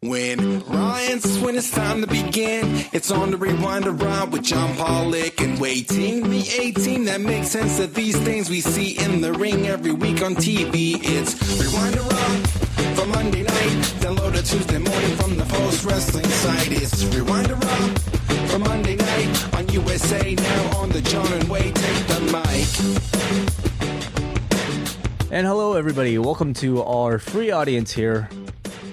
When Ryan's when it's time to begin, it's on the Rewind-A-Wai with John Pollock and waiting the 18 that makes sense of these things we see in the ring every week on TV. It's Rewind-A-Wai for Monday night, download it Tuesday morning from the Post Wrestling site. It's Rewind-A-Wai for Monday night on USA now on the John and Wai take the mic. And hello everybody, welcome to our free audience here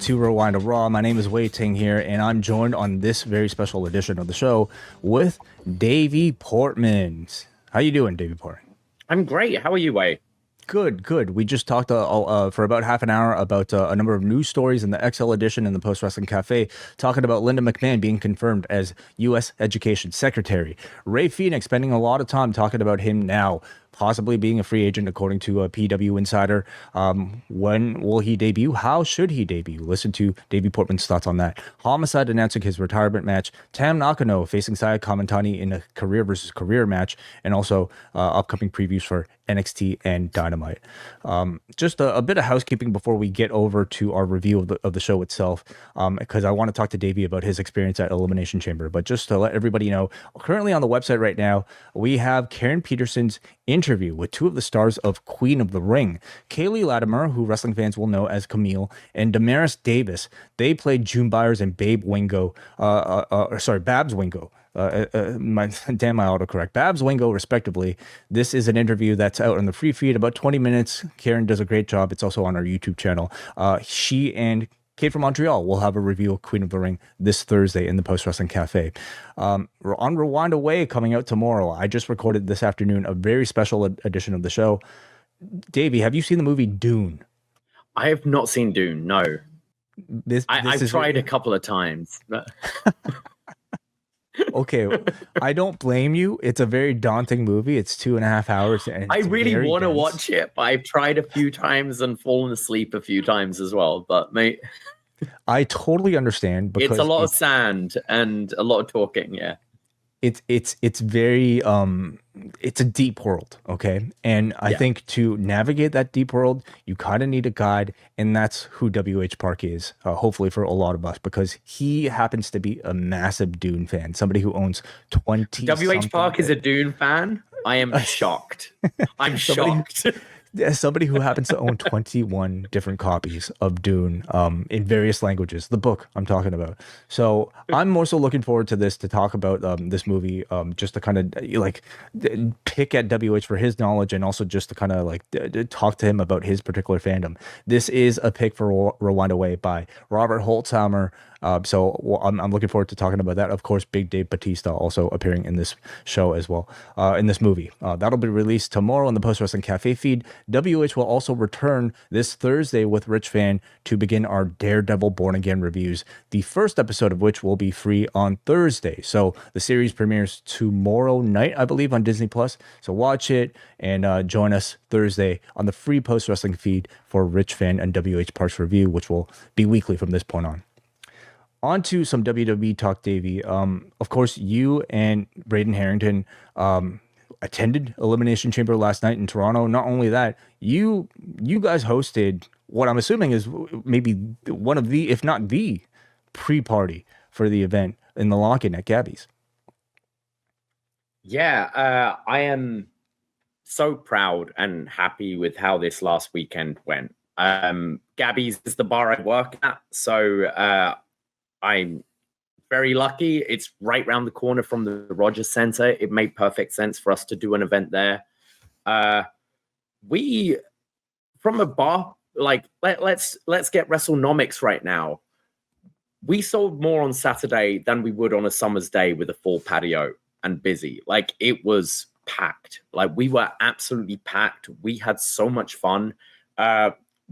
to Rewind-A-Wai. My name is Wai Ting here, and I'm joined on this very special edition of the show with Davie Portman. How you doing, Davie Portman? I'm great. How are you, Wai? Good. We just talked for about half an hour about a number of news stories in the XL edition and the Post Wrestling Café, talking about Linda McMahon being confirmed as U.S. Education Secretary. Rey Fenix spending a lot of time talking about him now possibly being a free agent, according to a PW Insider. When will he debut? How should he debut? Listen to Davie Portman's thoughts on that. Homicide announcing his retirement match. Tam Nakano facing Saya Kamitani in a career versus career match, and also upcoming previews for NXT and Dynamite. Just a bit of housekeeping before we get over to our review of the show itself, because I want to talk to Davie about his experience at Elimination Chamber. But just to let everybody know, currently on the website right now, we have Karen Peterson's interview with two of the stars of Queen of the Ring, Kaylee Latimer, who wrestling fans will know as Camille, and Damaris Davis. They played June Byers and Babs Wingo. My autocorrect. Babs Wingo, respectively. This is an interview that's out on the free feed, about 20 minutes. Karen does a great job. It's also on our YouTube channel. She and Kate from Montreal will have a review of Queen of the Ring this Thursday in the Post Wrestling Cafe. On Rewind-A-Wai coming out tomorrow. I just recorded this afternoon a very special edition of the show. Davie, have you seen the movie Dune? I have not seen Dune, no. I've tried a couple of times. But... Okay, I don't blame you. It's a very daunting movie. It's 2.5 hours. And I really want to watch it, but I've tried a few times and fallen asleep a few times as well. But mate, I totally understand, because it's a lot of sand and a lot of talking. Yeah, it's very it's a deep world, okay? And I think to navigate that deep world, you kind of need a guide, and that's who WH Park is, hopefully for a lot of us, because he happens to be a massive Dune fan, somebody who owns 20. WH Park is a Dune fan? I am shocked. I'm shocked. Somebody who happens to own 21 different copies of Dune in various languages, the book I'm talking about. So I'm more so looking forward to this, to talk about this movie, just to kind of pick at WH for his knowledge, and also just to kind of talk to him about his particular fandom. This is a pick for Rewind-A-Wai by Robert Holtzhammer. So I'm looking forward to talking about that. Of course, Big Dave Bautista also appearing in this show as well, in this movie. That'll be released tomorrow in the Post Wrestling Cafe feed. WH will also return this Thursday with Rich Fan to begin our Daredevil Born Again reviews, the first episode of which will be free on Thursday. So the series premieres tomorrow night, I believe, on Disney+. So watch it and join us Thursday on the free Post Wrestling feed for Rich Fan and WH Park's review, which will be weekly from this point on. On to some WWE talk, Davie. Of course, you and Braden Harrington attended Elimination Chamber last night in Toronto. Not only that, you guys hosted what I'm assuming is maybe one of the, if not the, pre-party for the event in the lock-in at Gabby's. Yeah, I am so proud and happy with how this last weekend went. Gabby's is the bar I work at, so I'm very lucky. It's right around the corner from the Rogers Center. It made perfect sense for us to do an event there. We, from a bar, let's get WrestleNomics right now. We sold more on Saturday than we would on a summer's day with a full patio and busy. It was packed. We were absolutely packed. We had so much fun.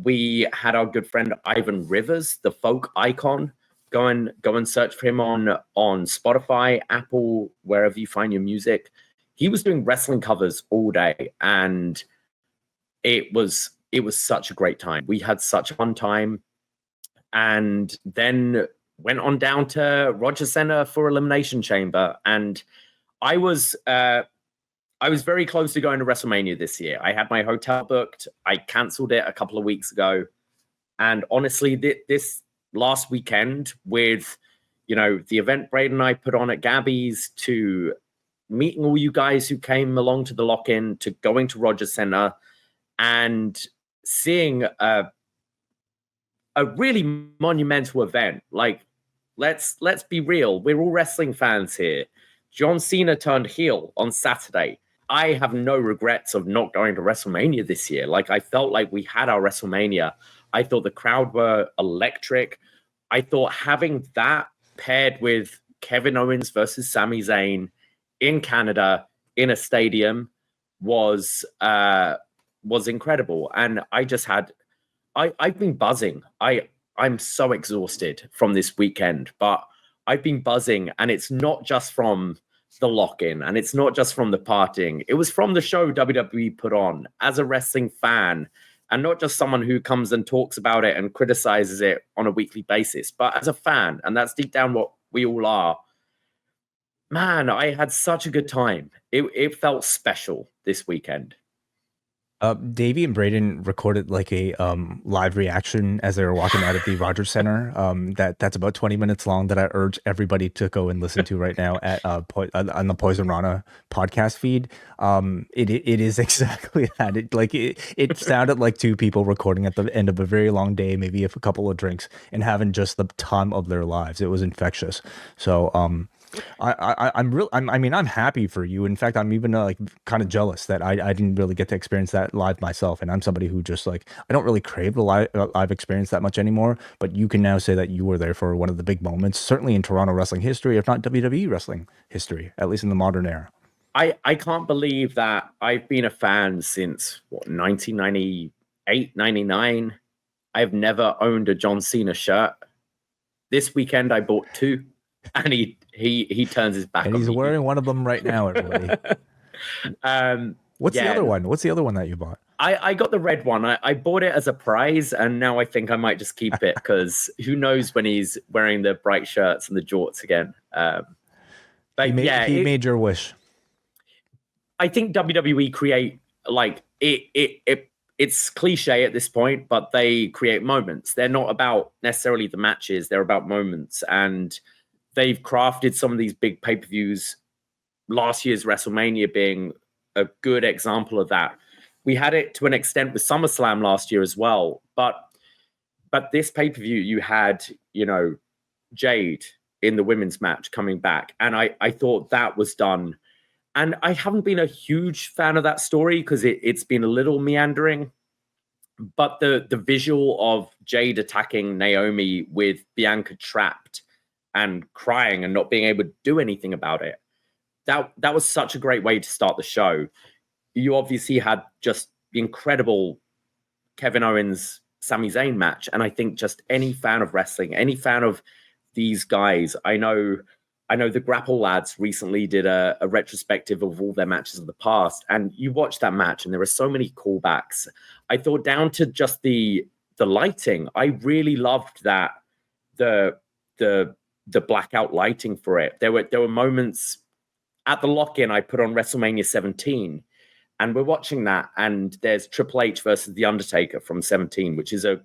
We had our good friend Ivan Rivers, the folk icon. Go and search for him on Spotify, Apple, wherever you find your music. He was doing wrestling covers all day, and it was such a great time. We had such a fun time, and then went on down to Rogers Center for Elimination Chamber. And I was very close to going to WrestleMania this year. I had my hotel booked. I canceled it a couple of weeks ago, and honestly, this last weekend with, you know, the event Braden and I put on at Gabby's, to meeting all you guys who came along to the lock-in, to going to Rogers Center and seeing a really monumental event. Like, let's be real. We're all wrestling fans here. John Cena turned heel on Saturday. I have no regrets of not going to WrestleMania this year. Like, I felt like we had our WrestleMania. I thought the crowd were electric. I thought having that paired with Kevin Owens versus Sami Zayn in Canada in a stadium was incredible. And I just had, I've been buzzing. I'm so exhausted from this weekend, but I've been buzzing, and it's not just from the lock-in, and it's not just from the partying. It was from the show WWE put on as a wrestling fan, and not just someone who comes and talks about it and criticizes it on a weekly basis, but as a fan, and that's deep down what we all are. Man, I had such a good time. It felt special this weekend. Davie and Braden recorded like a live reaction as they were walking out of the Rogers Center. That's about 20 minutes long, that I urge everybody to go and listen to right now at on the Poison Rana podcast feed. It is exactly that. It sounded like two people recording at the end of a very long day, maybe a couple of drinks, and having just the time of their lives. It was infectious. So I'm happy for you. In fact, I'm even like kind of jealous that I didn't really get to experience that live myself. And I'm somebody who just like, I don't really crave the live experience that much anymore, but you can now say that you were there for one of the big moments, certainly in Toronto wrestling history, if not WWE wrestling history, at least in the modern era. I can't believe that I've been a fan since 1998, 99. I've never owned a John Cena shirt. This weekend I bought two. And he turns his back and on he's me. Wearing one of them right now, everybody. What's the other one? What's the other one that you bought? I got the red one. I bought it as a prize, and now I think I might just keep it, because who knows when he's wearing the bright shirts and the jorts again. But he made your wish. I think WWE create, like, it's cliche at this point, but they create moments. They're not about necessarily the matches. They're about moments. And they've crafted some of these big pay-per-views, last year's WrestleMania being a good example of that. We had it to an extent with SummerSlam last year as well. But this pay-per-view, you had, you know, Jade in the women's match coming back. And I thought that was done. And I haven't been a huge fan of that story, because it's been a little meandering. But the visual of Jade attacking Naomi with Bianca trapped and crying and not being able to do anything about it, that was such a great way to start the show. You obviously had just the incredible Kevin Owens Sami Zayn match, and I think just any fan of wrestling, any fan of these guys, I know the Grapple lads recently did a retrospective of all their matches of the past, and you watch that match and there are so many callbacks. I thought down to just the lighting. I really loved that the blackout lighting for it. There were moments at the lock-in. I put on WrestleMania 17, and we're watching that, and there's Triple H versus The Undertaker from 17, which is a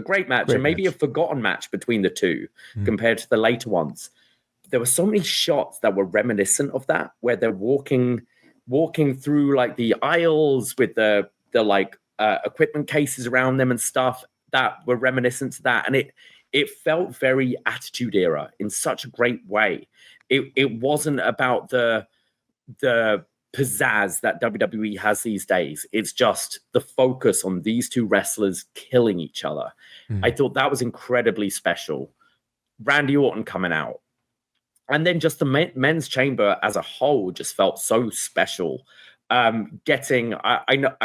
great match, and maybe a forgotten match between the two compared to the later ones. There were so many shots that were reminiscent of that, where they're walking through like the aisles with the equipment cases around them and stuff that were reminiscent to that. And it felt very Attitude Era in such a great way. It wasn't about the pizzazz that WWE has these days. It's just the focus on these two wrestlers killing each other. I thought that was incredibly special. Randy Orton coming out. And then just the men's chamber as a whole just felt so special. I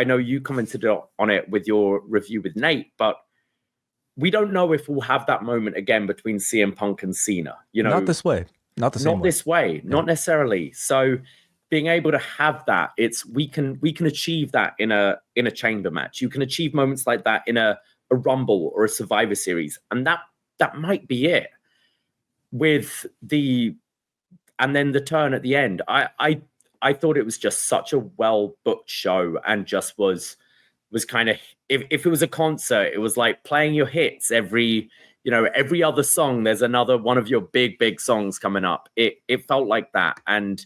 know you commented on it with your review with Nate, but we don't know if we'll have that moment again between CM Punk and Cena. You know, not this way, not the same way. This way, not necessarily. So being able to have that, we can achieve that in a chamber match. You can achieve moments like that in a Rumble or a Survivor Series, and that might be it. And then the turn at the end, I thought it was just such a well booked show, and just was kind of, if it was a concert, it was like playing your hits every every other song, there's another one of your big songs coming up. It felt like that, and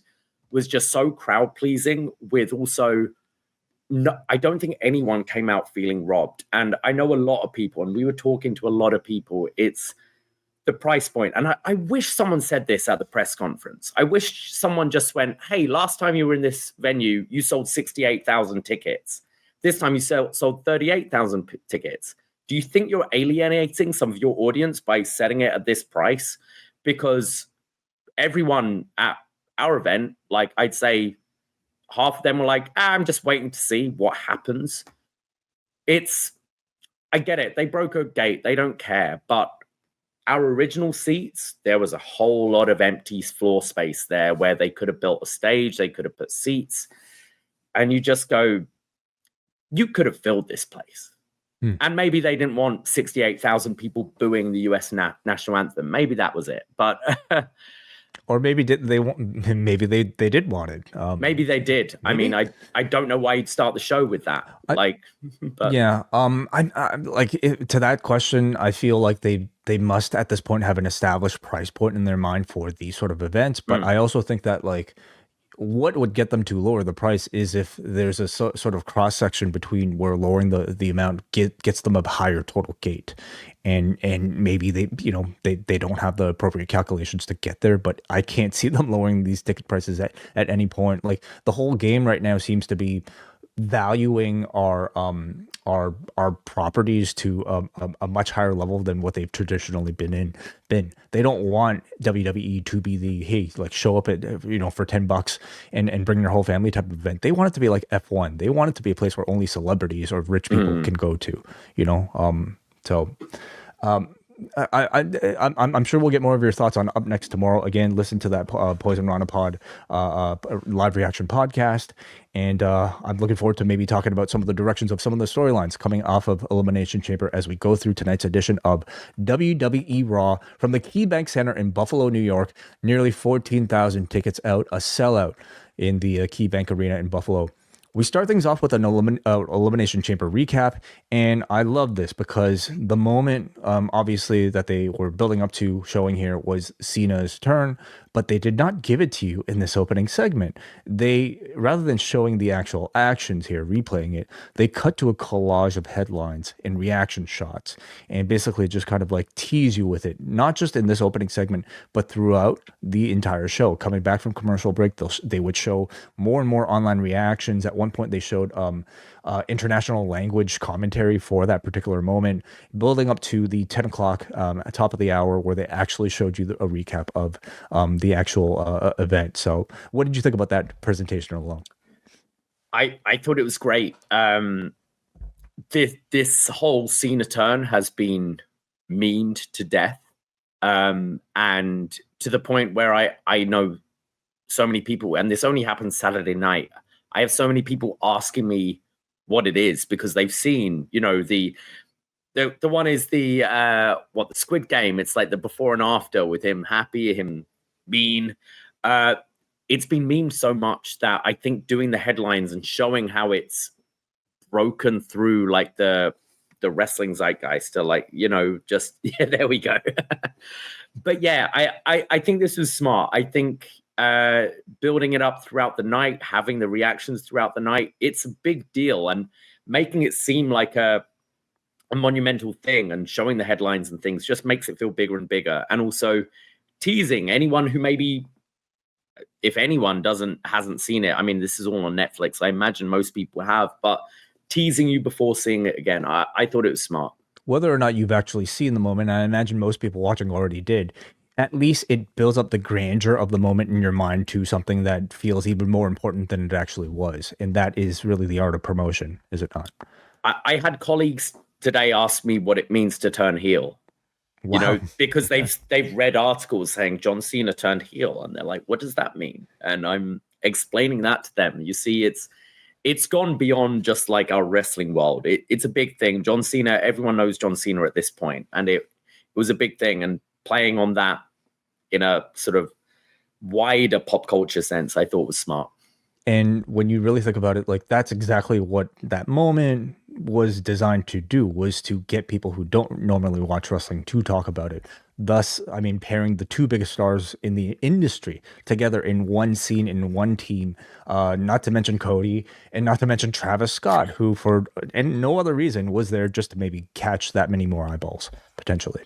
was just so crowd pleasing with also. No, I don't think anyone came out feeling robbed. And I know a lot of people, and we were talking to a lot of people, it's the price point. And I wish someone said this at the press conference. I wish someone just went, hey, last time you were in this venue, you sold 68,000 tickets. This time you sold 38,000 tickets. Do you think you're alienating some of your audience by setting it at this price? Because everyone at our event, like I'd say, half of them were like, I'm just waiting to see what happens. I get it. They broke a gate. They don't care. But our original seats, there was a whole lot of empty floor space there where they could have built a stage. They could have put seats. And you just go, you could have filled this place. And maybe they didn't want 68,000 people booing the US national anthem. Maybe that was it. But... Or maybe maybe they did want it. Maybe they did. Maybe? I mean, I don't know why you'd start the show with that. But. Yeah. I like to that question. I feel like they must at this point have an established price point in their mind for these sort of events. But I also think that what would get them to lower the price is if there's a sort of cross section between where lowering the amount gets them a higher total gate, and maybe they don't have the appropriate calculations to get there. But I can't see them lowering these ticket prices at any point. Like the whole game right now seems to be valuing our properties to a much higher level than what they've traditionally been. They don't want WWE to be the, hey, like show up at for $10 and bring your whole family type of event. They want it to be like F1. They want it to be a place where only celebrities or rich people can go to. I'm sure we'll get more of your thoughts on Up Next tomorrow. Again, listen to that Poison Rana Pod live reaction podcast. And I'm looking forward to maybe talking about some of the directions of some of the storylines coming off of Elimination Chamber as we go through tonight's edition of WWE Raw from the KeyBank Center in Buffalo, New York. Nearly 14,000 tickets out, a sellout in the KeyBank Arena in Buffalo. We start things off with an Elimination Chamber recap, and I love this because the moment, obviously, that they were building up to showing here was Cena's turn, but they did not give it to you in this opening segment. They, rather than showing the actual actions here, replaying it, they cut to a collage of headlines and reaction shots, and basically just kind of like tease you with it, not just in this opening segment, but throughout the entire show. Coming back from commercial break, they would show more and more online reactions. At one point, they showed international language commentary for that particular moment, building up to the 10 o'clock top of the hour where they actually showed you a recap of the actual event. So what did you think about that presentation alone? I thought it was great. This whole Cena turn has been memed to death, and to the point where I know so many people, and this only happened Saturday night, I have so many people asking me what it is because they've seen, the one is the Squid Game. It's like the before and after with him happy, him mean. It's been memed so much that I think doing the headlines and showing how it's broken through like the wrestling zeitgeist to there we go. But yeah, I think this was smart. I think building it up throughout the night, having the reactions throughout the night, it's a big deal, and making it seem like a monumental thing and showing the headlines and things just makes it feel bigger and bigger. And also teasing anyone who maybe, if anyone hasn't seen it, I mean, this is all on Netflix. I imagine most people have, but teasing you before seeing it again, I thought it was smart. Whether or not you've actually seen the moment, I imagine most people watching already did. At least it builds up the grandeur of the moment in your mind to something that feels even more important than it actually was. And that is really the art of promotion, is it not? I had colleagues today ask me what it means to turn heel. Wow. Because they've read articles saying John Cena turned heel, and they're like, what does that mean? And I'm explaining that to them. You see, it's gone beyond just like our wrestling world. It's a big thing. John Cena, everyone knows John Cena at this point, and it was a big thing. And playing on that in a sort of wider pop culture sense, I thought was smart. And when you really think about it, like that's exactly what that moment was designed to do, was to get people who don't normally watch wrestling to talk about it. Thus, I mean, pairing the two biggest stars in the industry together in one scene, in one team, not to mention Cody and not to mention Travis Scott, who for and no other reason was there just to maybe catch that many more eyeballs, potentially.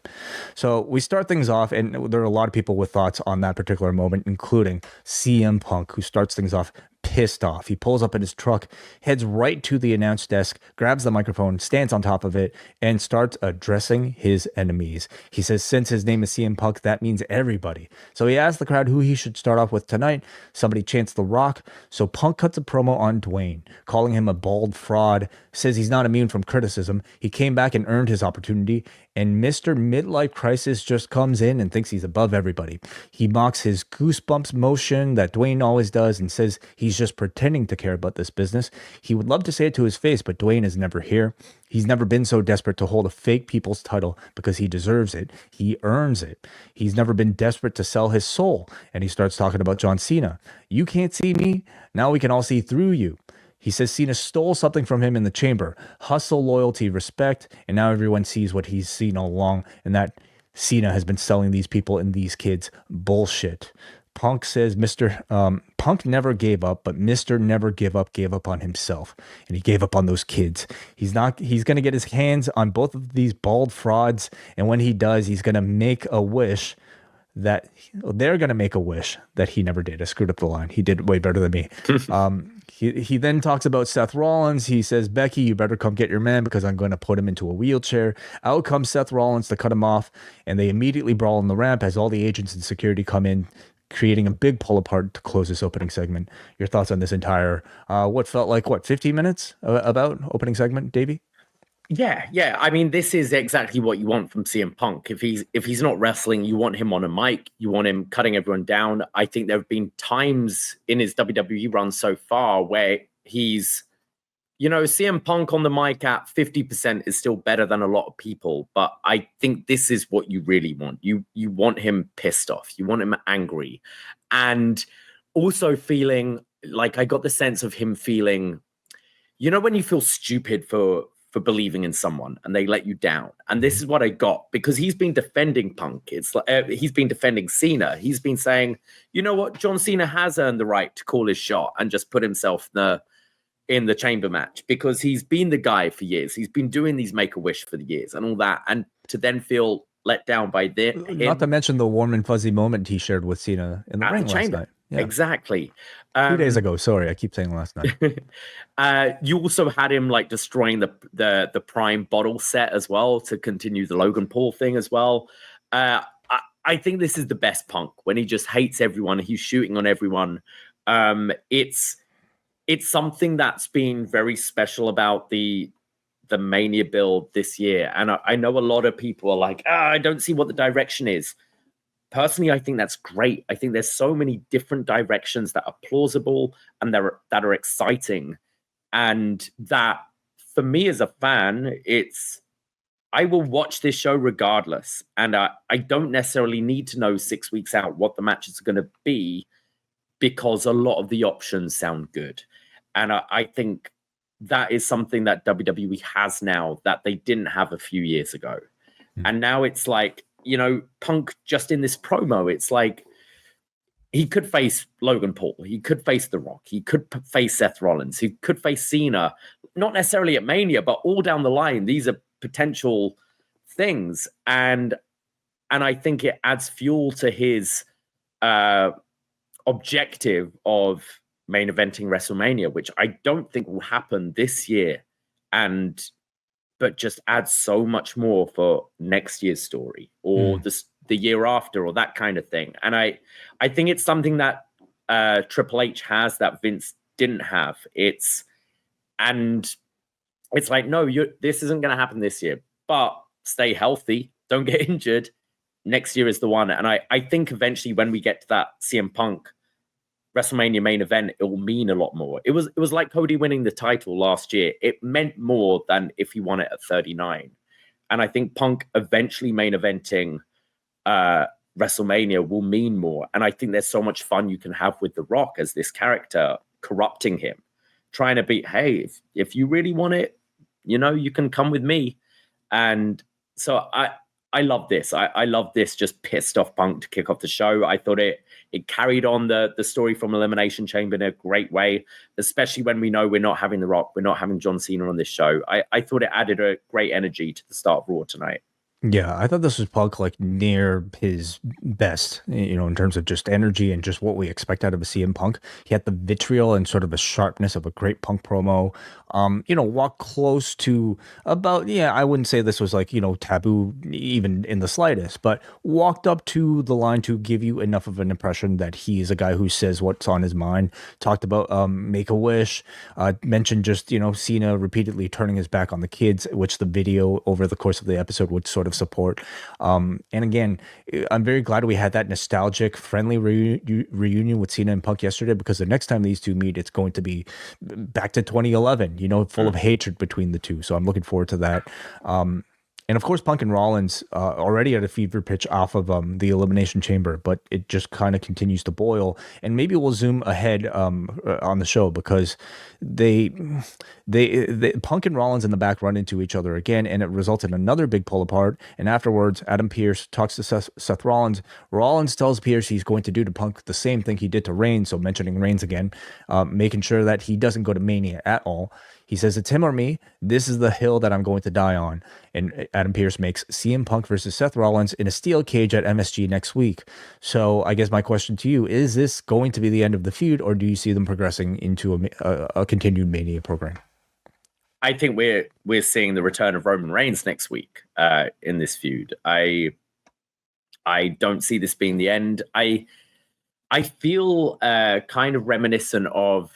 So we start things off, and there are a lot of people with thoughts on that particular moment, including CM Punk, who starts things off pissed off. He pulls up in his truck, heads right to the announce desk, grabs the microphone, stands on top of it, and starts addressing his enemies. He says since his name is CM Punk, that means everybody. So he asks the crowd who he should start off with tonight. Somebody chants The Rock. So Punk cuts a promo on Dwayne, calling him a bald fraud, says he's not immune from criticism. He came back and earned his opportunity, and Mr. Midlife Crisis just comes in and thinks he's above everybody. He mocks his goosebumps motion that Dwayne always does and says he's just pretending to care about this business. He would love to say it to his face, but Dwayne is never here. He's never been so desperate to hold a fake people's title because he deserves it. He earns it. He's never been desperate to sell his soul. And he starts talking about John Cena. You can't see me. Now we can all see through you. He says Cena stole something from him in the chamber. Hustle, loyalty, respect. And now everyone sees what he's seen all along. And that Cena has been selling these people and these kids bullshit. Punk says Punk never gave up, but Mr. Never Give Up gave up on himself. And he gave up on those kids. He's going to get his hands on both of these bald frauds. And when he does, he's going to make a wish that they're going to make a wish that he never did. I screwed up the line. He did way better than me. He then talks about Seth Rollins. He says, Becky, you better come get your man because I'm going to put him into a wheelchair. Out comes Seth Rollins to cut him off, and they immediately brawl on the ramp as all the agents and security come in, creating a big pull apart to close this opening segment. Your thoughts on this entire, what felt like, 15 minutes about opening segment, Davie? Yeah. I mean, this is exactly what you want from CM Punk. If he's not wrestling, you want him on a mic. You want him cutting everyone down. I think there have been times in his WWE run so far where he's, CM Punk on the mic at 50% is still better than a lot of people. But I think this is what you really want. You want him pissed off. You want him angry. And also feeling like I got the sense of him feeling, when you feel stupid for believing in someone and they let you down. And this is what I got, because he's been defending Punk. It's like he's been defending Cena. He's been saying, you know what, John Cena has earned the right to call his shot and just put himself in the chamber match, because he's been the guy for years. He's been doing these Make-A-Wish for the years and all that. And to then feel let down by him. Not to mention the warm and fuzzy moment he shared with Cena in the ring last night. Yeah. Exactly. 2 days ago. Sorry, I keep saying last night. You also had him like destroying the Prime bottle set as well to continue the Logan Paul thing as well. I think this is the best Punk, when he just hates everyone. He's shooting on everyone. It's something that's been very special about the Mania build this year. And I know a lot of people are like, I don't see what the direction is. Personally, I think that's great. I think there's so many different directions that are plausible and that are exciting. And that, for me as a fan, I will watch this show regardless. And I don't necessarily need to know 6 weeks out what the matches are going to be, because a lot of the options sound good. And I think that is something that WWE has now that they didn't have a few years ago. And now it's like, Punk just in this promo, it's like he could face Logan Paul. He could face The Rock. He could face Seth Rollins. He could face Cena, not necessarily at Mania, but all down the line. These are potential things. And I think it adds fuel to his objective of main eventing WrestleMania, which I don't think will happen this year. But just adds so much more for next year's story or the year after or that kind of thing. And I think it's something that Triple H has that Vince didn't have. It's like, no, this isn't going to happen this year, but stay healthy. Don't get injured. Next year is the one. And I think eventually when we get to that CM Punk WrestleMania main event, it will mean a lot more. It was like Cody winning the title last year. It meant more than if he won it at 39. And I think Punk eventually main eventing WrestleMania will mean more. And I think there's so much fun you can have with The Rock as this character corrupting him, trying to be, hey, if you really want it, you know, you can come with me. And so I love this. I love this just pissed off Punk to kick off the show. I thought it carried on the story from Elimination Chamber in a great way, especially when we know we're not having The Rock, we're not having John Cena on this show. I thought it added a great energy to the start of Raw tonight. Yeah, I thought this was Punk like near his best, you know, in terms of just energy and just what we expect out of a CM Punk. He had the vitriol and sort of the sharpness of a great Punk promo. You know, walked close to about, yeah, I wouldn't say this was like, you know, taboo even in the slightest, but walked up to the line to give you enough of an impression that he is a guy who says what's on his mind. Talked about Make-A-Wish, mentioned just, you know, Cena repeatedly turning his back on the kids, which the video over the course of the episode would sort of support. And again, I'm very glad we had that nostalgic, friendly reunion with Cena and Punk yesterday, because the next time these two meet, it's going to be back to 2011, you know, full of hatred between the two. So I'm looking forward to that. And of course, Punk and Rollins already at a fever pitch off of the Elimination Chamber, but it just kind of continues to boil. And maybe we'll zoom ahead on the show, because they Punk and Rollins in the back run into each other again, and it results in another big pull apart. And afterwards, Adam Pearce talks to Seth Rollins. Rollins tells Pearce he's going to do to Punk the same thing he did to Reigns, so mentioning Reigns again, making sure that he doesn't go to Mania at all. He says, it's him or me. This is the hill that I'm going to die on. And Adam Pearce makes CM Punk versus Seth Rollins in a steel cage at MSG next week. So I guess my question to you, is this going to be the end of the feud, or do you see them progressing into a continued Mania program? I think we're seeing the return of Roman Reigns next week in this feud. I don't see this being the end. I feel kind of reminiscent of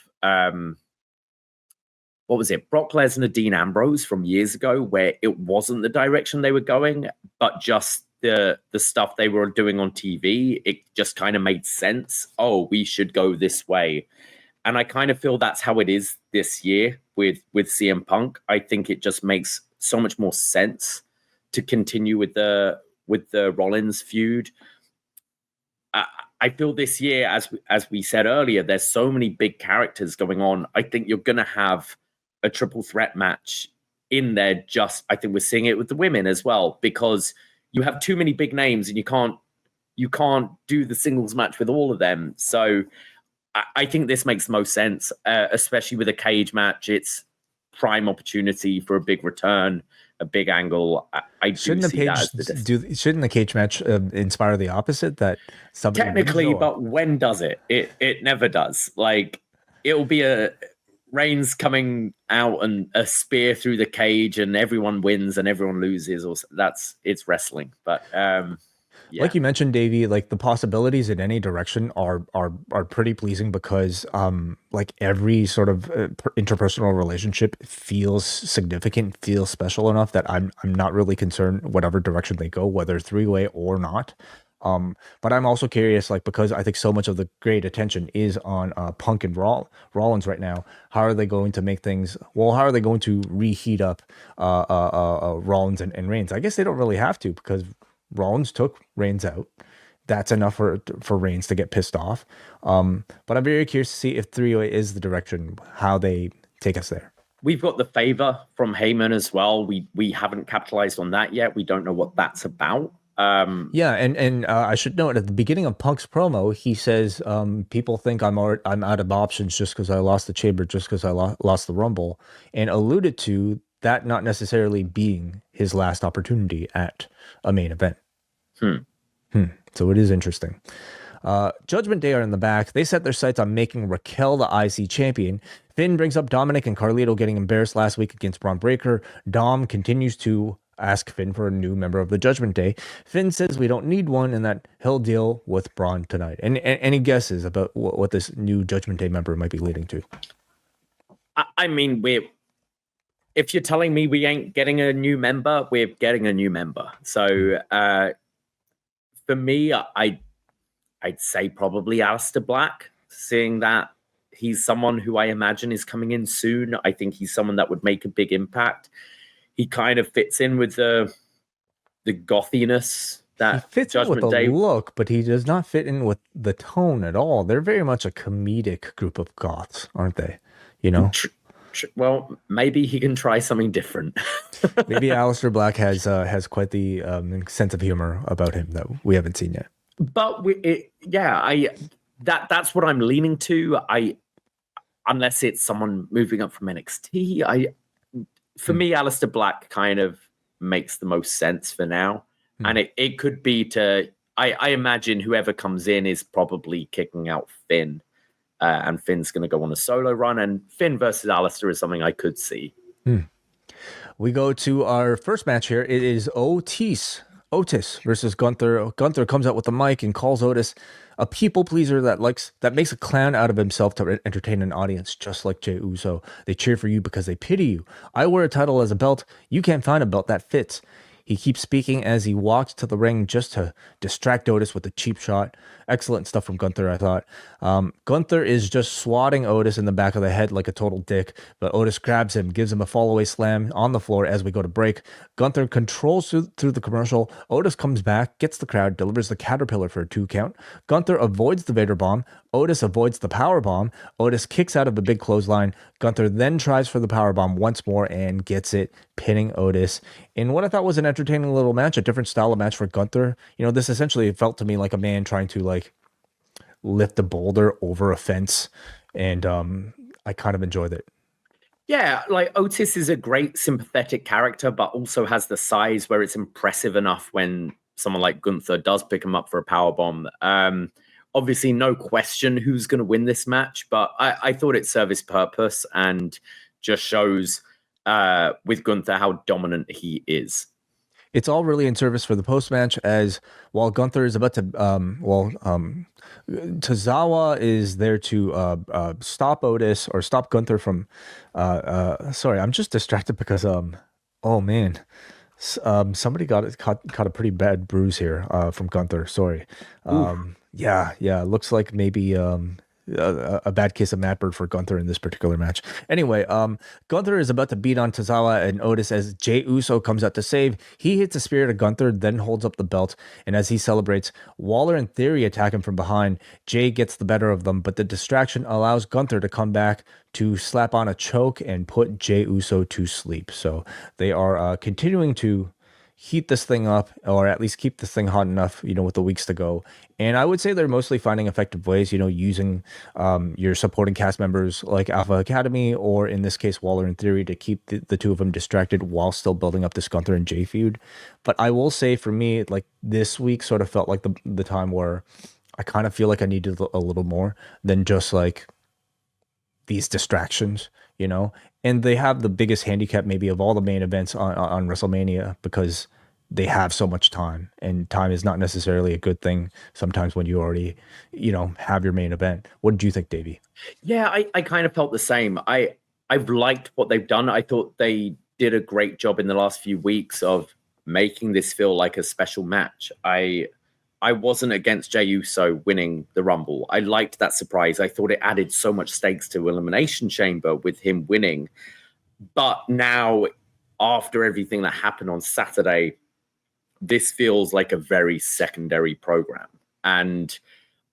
what was it? Brock Lesnar, Dean Ambrose from years ago, where it wasn't the direction they were going, but just the stuff they were doing on TV, it just kind of made sense. Oh, we should go this way. And I kind of feel that's how it is this year with CM Punk. I think it just makes so much more sense to continue with the Rollins feud. I feel this year, as we said earlier, there's so many big characters going on. I think you're going to have a triple threat match in there. I think we're seeing it with the women as well, because you have too many big names and you can't do the singles match with all of them. So I think this makes the most sense, especially with a cage match. It's prime opportunity for a big return, a big angle. I do shouldn't see that as shouldn't the cage match inspire the opposite? That somebody technically, but when does it? It never does. Like, it'll be a Reigns coming out and a spear through the cage, and everyone wins and everyone loses. Or it's wrestling, but yeah. Like you mentioned, Davie, like the possibilities in any direction are pretty pleasing, because like every sort of interpersonal relationship feels significant, feels special enough that I'm not really concerned whatever direction they go, whether three-way or not. But I'm also curious, like, because I think so much of the great attention is on Punk and Rollins right now. How are they going to make things? Well, how are they going to reheat up Rollins and Reigns? I guess they don't really have to, because Rollins took Reigns out. That's enough for Reigns to get pissed off. But I'm very curious to see if three-way is the direction, how they take us there. We've got the favor from Heyman as well. We haven't capitalized on that yet. We don't know what that's about. Yeah, and I should note at the beginning of Punk's promo, he says people think I'm out of options just because I lost the Chamber, just because I lost the Rumble, and alluded to that not necessarily being his last opportunity at a main event. So it is interesting. Judgment Day are in the back. They set their sights on making Raquel the IC champion. Finn brings up Dominic and Carlito getting embarrassed last week against Braun Breaker. Dom continues to ask Finn for a new member of the Judgment Day. Finn says we don't need one and that he'll deal with Braun tonight. And any guesses about what this new Judgment Day member might be leading to? I mean, if you're telling me we ain't getting a new member, we're getting a new member. So for me, I'd say probably Aleister Black, seeing that he's someone who I imagine is coming in soon. I think he's someone that would make a big impact. He kind of fits in with the gothiness He fits in with the look, but he does not fit in with the tone at all. They're very much a comedic group of goths, aren't they? You know? Well, maybe he can try something different. Maybe Aleister Black has quite the sense of humor about him that we haven't seen yet. But that's what I'm leaning to. Unless it's someone moving up from NXT, for me, Aleister Black kind of makes the most sense for now. And it could be I imagine whoever comes in is probably kicking out Finn. And Finn's going to go on a solo run. And Finn versus Aleister is something I could see. We go to our first match here. It is Otis versus Gunther. Gunther comes out with the mic and calls Otis a people pleaser that makes a clown out of himself to entertain an audience, just like Jey Uso. They cheer for you because they pity you. I wear a title as a belt. You can't find a belt that fits. He keeps speaking as he walks to the ring just to distract Otis with a cheap shot. Excellent stuff from Gunther, I thought. Gunther is just swatting Otis in the back of the head like a total dick, but Otis grabs him, gives him a fallaway slam on the floor as we go to break. Gunther controls through the commercial. Otis comes back, gets the crowd, delivers the caterpillar for a 2 count. Gunther avoids the Vader bomb. Otis avoids the power bomb. Otis kicks out of a big clothesline. Gunther then tries for the power bomb once more and gets it, pinning Otis in what I thought was an entertaining little match, a different style of match for Gunther. You know, this essentially felt to me like a man trying to lift a boulder over a fence, and I kind of enjoyed it. Yeah, Otis is a great sympathetic character, but also has the size where it's impressive enough when someone like Gunther does pick him up for a powerbomb. Obviously, no question who's going to win this match, but I thought it served its purpose and just shows with Gunther how dominant he is. It's all really in service for the post-match, as while Gunther is about to, Tozawa is there to stop Otis or stop Gunther from, sorry, I'm just distracted because, oh man, somebody caught a pretty bad bruise here from Gunther, sorry. Yeah, looks like maybe a bad case of Matbird for Gunther in this particular match. Anyway, Gunther is about to beat on Tozawa and Otis as Jey Uso comes out to save. He hits a spear to Gunther, then holds up the belt, and as he celebrates, Waller and Theory attack him from behind. Jey gets the better of them, but the distraction allows Gunther to come back to slap on a choke and put Jey Uso to sleep. So they are continuing to heat this thing up, or at least keep this thing hot enough, with the weeks to go. And I would say they're mostly finding effective ways, using your supporting cast members like Alpha Academy, or in this case, Waller and Theory, to keep the two of them distracted while still building up this Gunther and Jey feud. But I will say, for me, this week sort of felt like the time where I kind of feel like I needed a little more than just these distractions, and they have the biggest handicap maybe of all the main events on WrestleMania, because they have so much time, and time is not necessarily a good thing sometimes when you already, have your main event. What did you think, Davie? Yeah, I kind of felt the same. I've liked what they've done. I thought they did a great job in the last few weeks of making this feel like a special match. I wasn't against Jey Uso winning the Rumble. I liked that surprise. I thought it added so much stakes to Elimination Chamber with him winning. But now, after everything that happened on Saturday, this feels like a very secondary program. And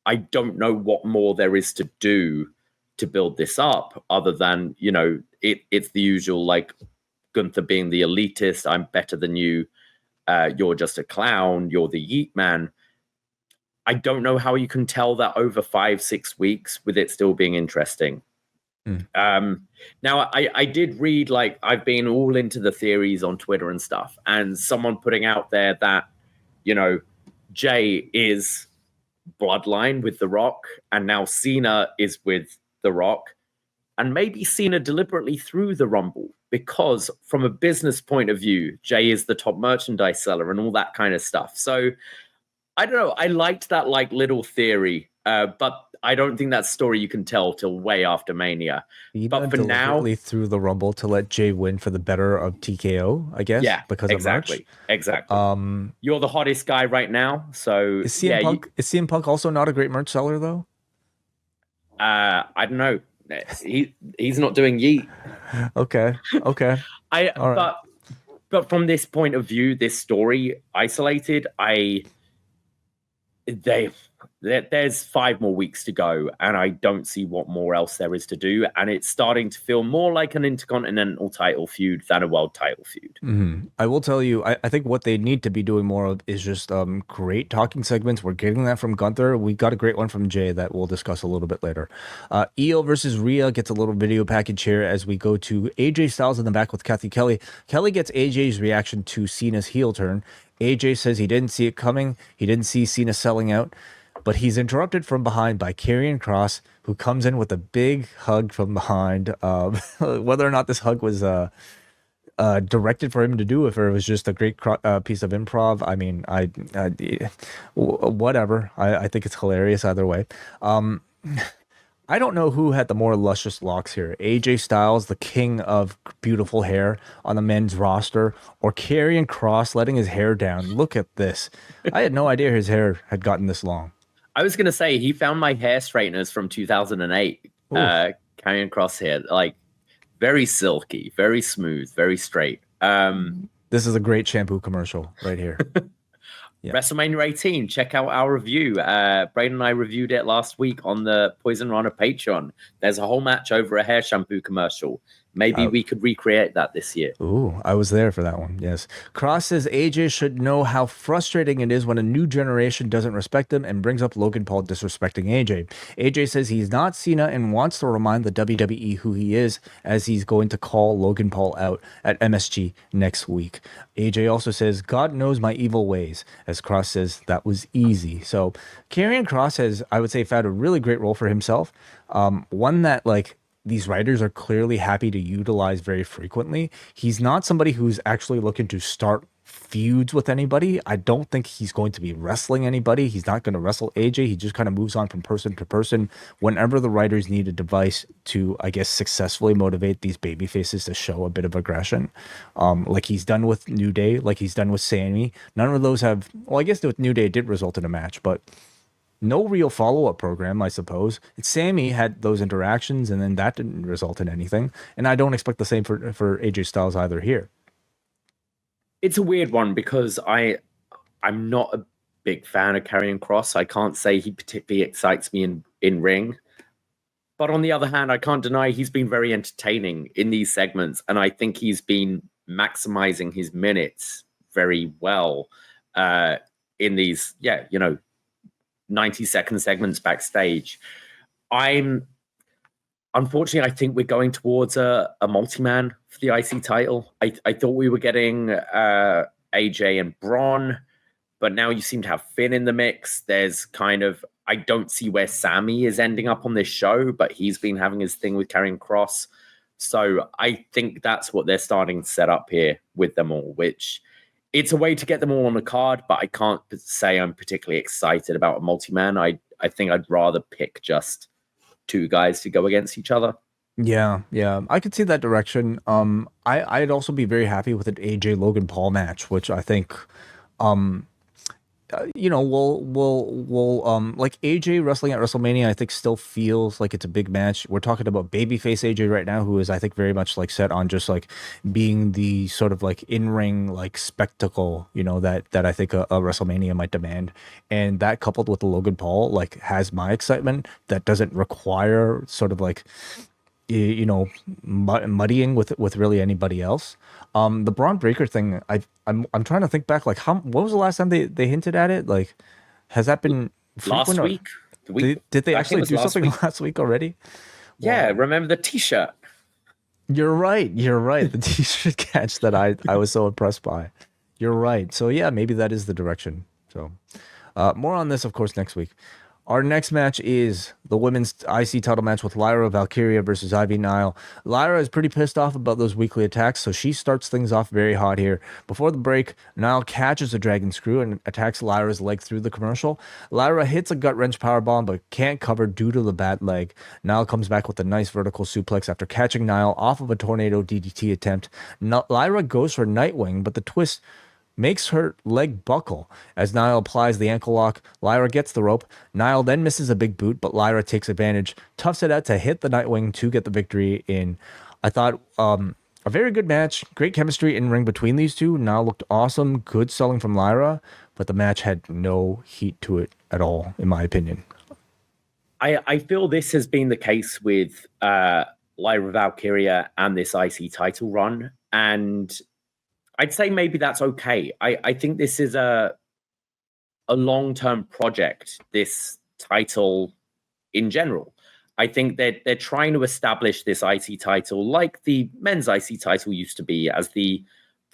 I don't know what more there is to do to build this up, other than, it's the usual, Gunther being the elitist, I'm better than you, you're just a clown, you're the yeet man. I don't know how you can tell that over 5-6 weeks with it still being interesting. Now, I did read, I've been all into the theories on Twitter and stuff, and someone putting out there that, Jey is bloodline with The Rock, and now Cena is with The Rock, and maybe Cena deliberately threw the Rumble, because from a business point of view, Jey is the top merchandise seller and all that kind of stuff. So I don't know. I liked that little theory, but I don't think that's story you can tell till way after Mania. But for now, through the Rumble to let Jey win for the better of TKO, I guess. Yeah, because exactly. You're the hottest guy right now, so is CM Punk also not a great merch seller though? I don't know. He's not doing yeet. Okay. But But from this point of view, this story isolated, there's 5 more weeks to go, and I don't see what more else there is to do. And it's starting to feel more like an intercontinental title feud than a world title feud. Mm-hmm. I will tell you, I think what they need to be doing more of is just great talking segments. We're getting that from Gunther. We got a great one from Jey that we'll discuss a little bit later. Io versus Rhea gets a little video package here as we go to AJ Styles in the back with Kathy Kelly. Kelly gets AJ's reaction to Cena's heel turn. AJ says he didn't see it coming. He didn't see Cena selling out. But he's interrupted from behind by Karrion Kross, who comes in with a big hug from behind. Whether or not this hug was directed for him to do, if it was just a great piece of improv, I mean, whatever. I think it's hilarious either way. I don't know who had the more luscious locks here. AJ Styles, the king of beautiful hair on the men's roster, or Karrion Kross letting his hair down. Look at this. I had no idea his hair had gotten this long. I was going to say, he found my hair straighteners from 2008. Karrion Kross hair, like very silky, very smooth, very straight. This is a great shampoo commercial right here. Yeah. WrestleMania 18, check out our review. Braden and I reviewed it last week on the Poison Runner Patreon. There's a whole match over a hair shampoo commercial. Maybe we could recreate that this year. Ooh, I was there for that one. Yes. Cross says AJ should know how frustrating it is when a new generation doesn't respect him, and brings up Logan Paul disrespecting AJ. AJ says he's not Cena and wants to remind the WWE who he is, as he's going to call Logan Paul out at MSG next week. AJ also says, God knows my evil ways, as Cross says that was easy. So Karrion Kross has, I would say, found a really great role for himself. One that, like, these writers are clearly happy to utilize very frequently. He's not somebody who's actually looking to start feuds with anybody. I don't think he's going to be wrestling anybody. He's not going to wrestle AJ. He just kind of moves on from person to person whenever the writers need a device to, I guess, successfully motivate these baby faces to show a bit of aggression. Like he's done with New Day, like he's done with Sammy. None of those have, well, I guess with New Day it did result in a match, but no real follow-up program, I suppose. Sammy had those interactions, and then that didn't result in anything. And I don't expect the same for AJ Styles either here. It's a weird one because I'm not a big fan of Karrion Kross. I can't say he particularly excites me in ring. But on the other hand, I can't deny he's been very entertaining in these segments, and I think he's been maximizing his minutes very well in these, 90-second segments backstage. Unfortunately, I think we're going towards a multi-man for the IC title. I thought we were getting AJ and Braun, but now you seem to have Finn in the mix. There's kind of, I don't see where Sammy is ending up on this show, but he's been having his thing with Karrion Kross. So I think that's what they're starting to set up here with them all, which it's a way to get them all on the card, but I can't say I'm particularly excited about a multi-man. I think I'd rather pick just 2 guys to go against each other. Yeah, I could see that direction. I'd also be very happy with an AJ Logan Paul match, which I think, we'll like AJ wrestling at WrestleMania, I think still feels like it's a big match. We're talking about babyface AJ right now, who is, I think, very much like set on just like being the sort of like in-ring like spectacle, that I think a WrestleMania might demand. And that coupled with the Logan Paul like has my excitement that doesn't require sort of like muddying with really anybody else. The Braun Breaker thing, I'm trying to think back, like what was the last time they hinted at it? Like, has that been last week? Did they actually do something last week already? Yeah, wow. Remember the T-shirt? You're right. The T-shirt catch that I was so impressed by. You're right. So yeah, maybe that is the direction. So more on this, of course, next week. Our next match is the women's IC title match with Lyra Valkyria versus Ivy Nile. Lyra is pretty pissed off about those weekly attacks, so she starts things off very hot here. Before the break, Nile catches a dragon screw and attacks Lyra's leg through the commercial. Lyra hits a gut-wrench powerbomb but can't cover due to the bad leg. Nile comes back with a nice vertical suplex after catching Nile off of a tornado DDT attempt. Lyra goes for Nightwing, but the twist makes her leg buckle. As Nile applies the ankle lock, Lyra gets the rope. Nile then misses a big boot, but Lyra takes advantage, toughs it out to hit the Nightwing to get the victory in. I thought a very good match, great chemistry in ring between these two. Now looked awesome, good selling from Lyra, but the match had no heat to it at all, in my opinion. I feel this has been the case with Lyra Valkyria and this IC title run, and I'd say maybe that's okay. I think this is a long-term project, this title in general. I think that they're trying to establish this IC title like the men's IC title used to be, as the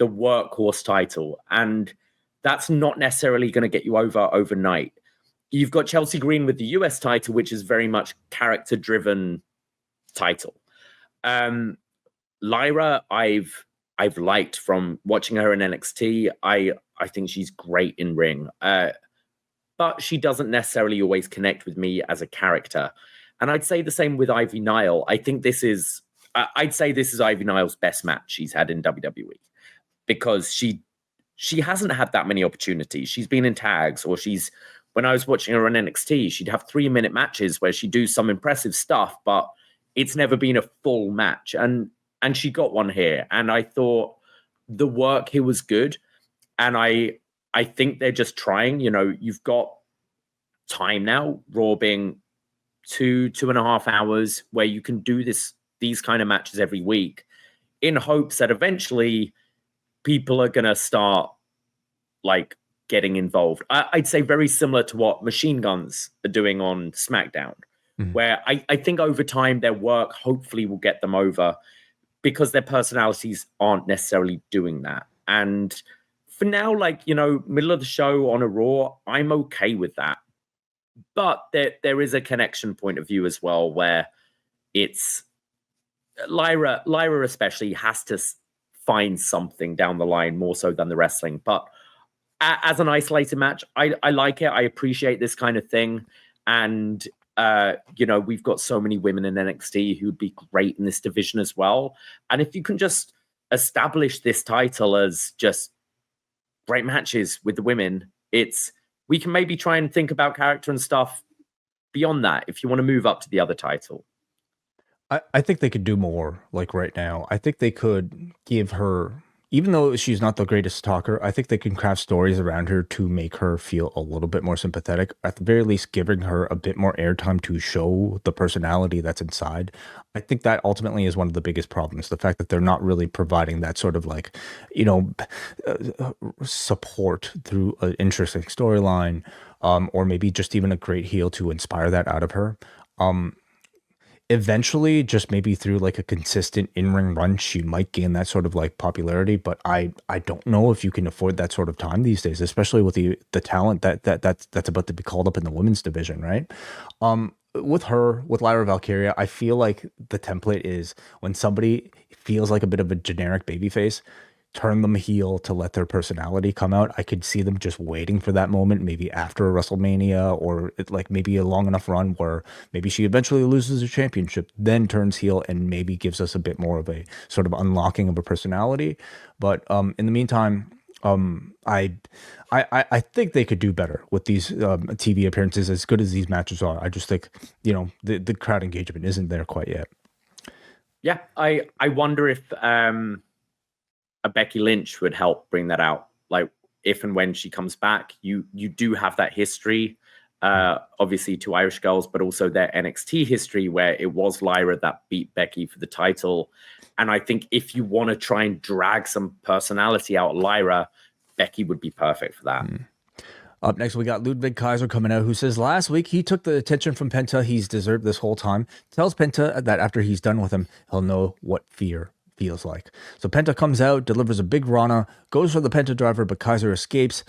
workhorse title, and that's not necessarily going to get you over overnight. You've got Chelsea Green with the US title, which is very much character-driven title. Lyra, I've liked from watching her in NXT. I think she's great in ring, but she doesn't necessarily always connect with me as a character. And I'd say the same with Ivy Nile. I think I'd say this is Ivy Nile's best match she's had in WWE, because she hasn't had that many opportunities. She's been in tags, or when I was watching her on NXT, she'd have 3-minute matches where she'd do some impressive stuff, but it's never been a full match. And she got one here. And I thought the work here was good. And I think they're just trying. You've got time now, Raw being 2.5 hours, where you can do these kind of matches every week, in hopes that eventually people are going to start getting involved. I'd say very similar to what Machine Guns are doing on SmackDown, where I think over time their work hopefully will get them over, because their personalities aren't necessarily doing that. And for now, middle of the show on a Raw, I'm okay with that. But there is a connection point of view as well, where it's Lyra especially has to find something down the line more so than the wrestling. But as an isolated match, I like it. I appreciate this kind of thing. And, we've got so many women in NXT who'd be great in this division as well. And if you can just establish this title as just great matches with the women, we can maybe try and think about character and stuff beyond that if you want to move up to the other title. I think they could do more, right now. I think they could give her, even though she's not the greatest talker, I think they can craft stories around her to make her feel a little bit more sympathetic. At the very least, giving her a bit more airtime to show the personality that's inside. I think that ultimately is one of the biggest problems. The fact that they're not really providing that sort of support through an interesting storyline, or maybe just even a great heel to inspire that out of her. Eventually, just maybe through a consistent in-ring run, she might gain that sort of popularity, but I don't know if you can afford that sort of time these days, especially with the talent that's about to be called up in the women's division, right? With Lyra Valkyria, I feel like the template is when somebody feels like a bit of a generic babyface, turn them heel to let their personality come out. I could see them just waiting for that moment, maybe after a WrestleMania, or maybe a long enough run where maybe she eventually loses her championship, then turns heel and maybe gives us a bit more of a sort of unlocking of a personality. But in the meantime, I think they could do better with these TV appearances, as good as these matches are. I just think, the crowd engagement isn't there quite yet. Yeah, I wonder if a Becky Lynch would help bring that out. If and when she comes back, you do have that history, obviously 2 Irish girls, but also their NXT history, where it was Lyra that beat Becky for the title. And I think if you want to try and drag some personality out of Lyra, Becky would be perfect for that. Up next, we got Ludwig Kaiser coming out, who says last week he took the attention from Penta he's deserved this whole time. Tells Penta that after he's done with him, he'll know what fear feels like. So Penta comes out, delivers a big Rana, goes for the Penta driver, but Kaiser escapes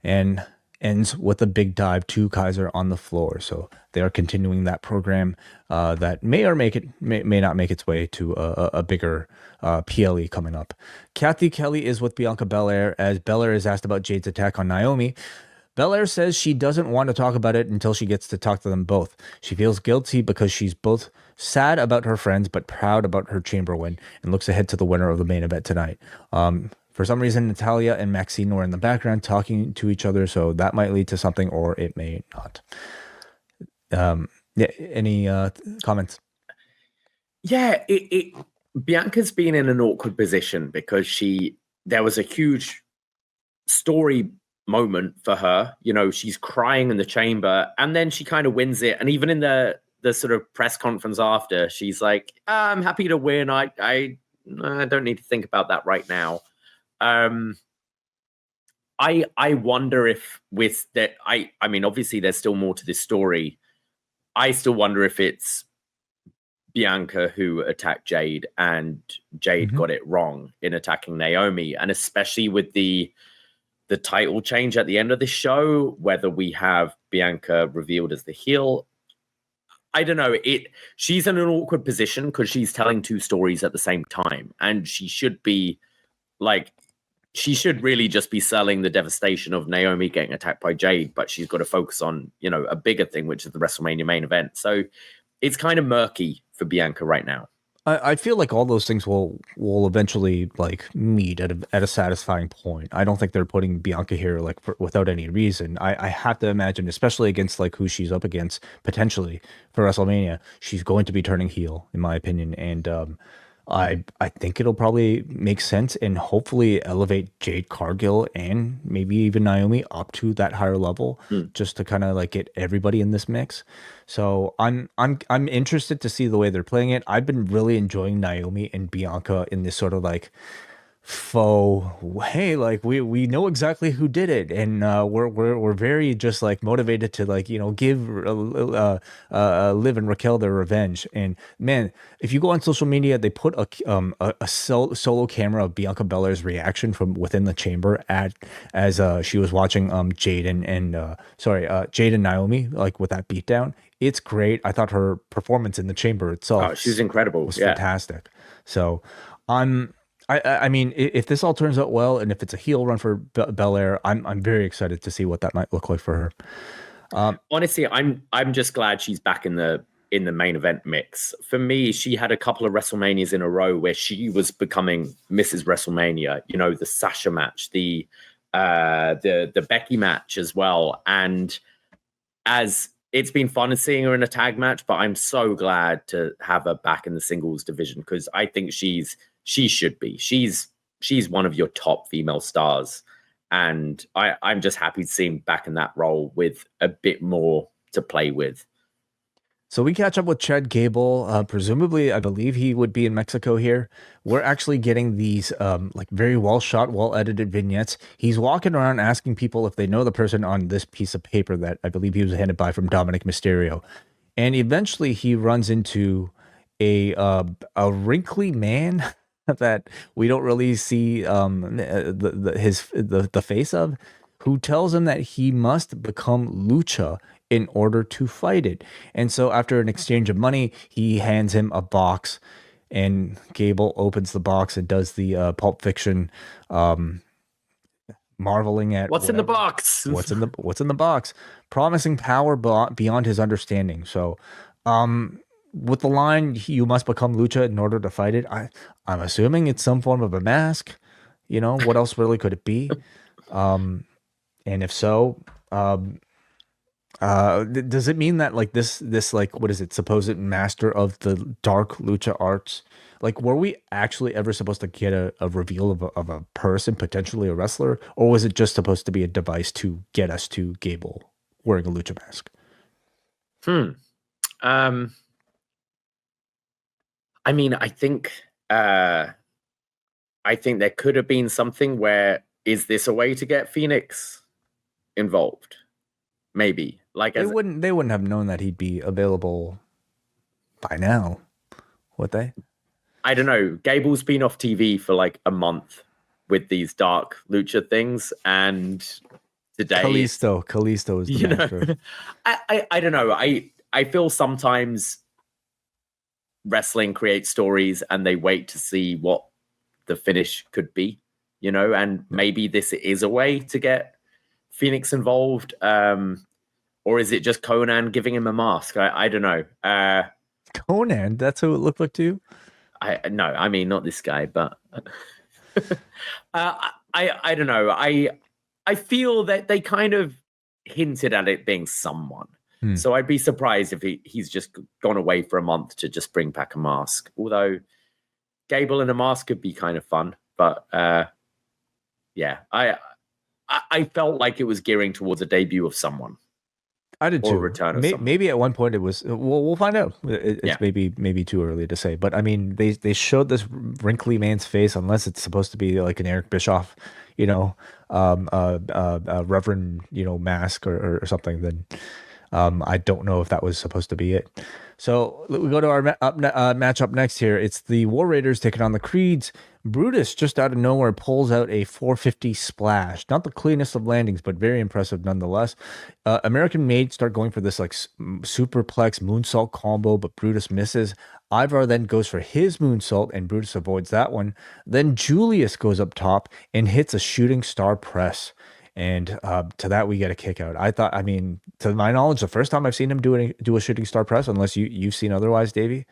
and ends with a big dive to Kaiser on the floor. So they are continuing that program that may not make its way to a bigger PLE coming up. Kathy Kelly is with Bianca Belair as Belair is asked about Jade's attack on Naomi. Belair says she doesn't want to talk about it until she gets to talk to them both. She feels guilty because she's both sad about her friends but proud about her chamber win, and looks ahead to the winner of the main event tonight. For some reason, Natalia and Maxine were in the background talking to each other, so that might lead to something, or it may not. Any comments? Yeah, Bianca's been in an awkward position because there was a huge story moment for her. You know, she's crying in the chamber, and then she kind of wins it. And even in the sort of press conference after, she's like, I'm happy to win. I don't need to think about that right now. I wonder if with that, I mean, obviously there's still more to this story. I still wonder if it's Bianca who attacked Jade, and Jade got it wrong in attacking Naomi, and especially with the title change at the end of the show, whether we have Bianca revealed as the heel. I don't know. She's in an awkward position because she's telling two stories at the same time, and she should really just be selling the devastation of Naomi getting attacked by Jade, but she's got to focus on, you know, a bigger thing, which is the WrestleMania main event. So it's kind of murky for Bianca right now. I feel like all those things will eventually like meet at a satisfying point. I don't think they're putting Bianca here like without any reason. I have to imagine, especially against like who she's up against potentially for WrestleMania, she's going to be turning heel, in my opinion. And I think it'll probably make sense and hopefully elevate Jade Cargill and maybe even Naomi up to that higher level, just to kind of like get everybody in this mix. So I'm interested to see the way they're playing it. I've been really enjoying Naomi and Bianca in this sort of like faux, hey, like we know exactly who did it, and we're very just like motivated to like, you know, give Liv and Raquel their revenge. And man, if you go on social media, they put a solo camera of Bianca Belair's reaction from within the chamber as she was watching Jade and Naomi like with that beatdown. It's great. I thought her performance in the chamber itself, she's incredible, was fantastic. So I mean, if this all turns out well, and if it's a heel run for Belair, I'm very excited to see what that might look like for her. Honestly, I'm just glad she's back in the main event mix. For me, she had a couple of WrestleManias in a row where she was becoming Mrs. WrestleMania. You know, the Sasha match, the Becky match as well, and as it's been fun seeing her in a tag match, but I'm so glad to have her back in the singles division because I think she should be. She's one of your top female stars. And I'm just happy to see him back in that role with a bit more to play with. So we catch up with Chad Gable. Presumably, I believe he would be in Mexico here. We're actually getting these like very well shot, well edited vignettes. He's walking around asking people if they know the person on this piece of paper that I believe he was handed by from Dominic Mysterio. And eventually he runs into a wrinkly man that we don't really see the face of, who tells him that he must become Lucha in order to fight it. And so after an exchange of money, he hands him a box, and Gable opens the box and does the Pulp Fiction marveling at what's in the box. What's in the box, promising power beyond his understanding. So with the line, you must become Lucha in order to fight it, I'm assuming it's some form of a mask. You know, what else really could it be? And if so, does it mean that like this like, what is it, supposed master of the dark Lucha arts? Like, were we actually ever supposed to get a reveal of a person, potentially a wrestler, or was it just supposed to be a device to get us to Gable wearing a Lucha mask? I mean, I think there could have been something where, is this a way to get Phoenix involved? Maybe. Like they wouldn't have known that he'd be available by now, would they? I don't know. Gable's been off TV for like a month with these dark Lucha things, and today Kalisto is the master. I don't know. I feel sometimes wrestling creates stories and they wait to see what the finish could be, you know, and maybe this is a way to get Phoenix involved. Or is it just Conan giving him a mask? I don't know. Conan, that's who it looked like to you? No, I mean, not this guy, but I don't know. I feel that they kind of hinted at it being someone. So I'd be surprised if he's just gone away for a month to just bring back a mask. Although Gable in a mask could be kind of fun, but yeah, I felt like it was gearing towards a debut of someone. I did Or too. a return of someone. Maybe at one point it was. We'll find out. It's Yeah. maybe too early to say. But I mean, they showed this wrinkly man's face, unless it's supposed to be like an Eric Bischoff, Reverend, mask or something. Then I don't know if that was supposed to be it. So we go to our match up next here. It's the War Raiders taking on the Creeds. Brutus just out of nowhere pulls out a 450 splash. Not the cleanest of landings, but very impressive nonetheless. American Made start going for this like superplex moonsault combo, but Brutus misses. Ivar then goes for his moonsault, and Brutus avoids that one. Then Julius goes up top and hits a shooting star press. And to that, we get a kick out. I mean, to my knowledge, the first time I've seen him do a shooting star press, unless you've seen otherwise, Davie.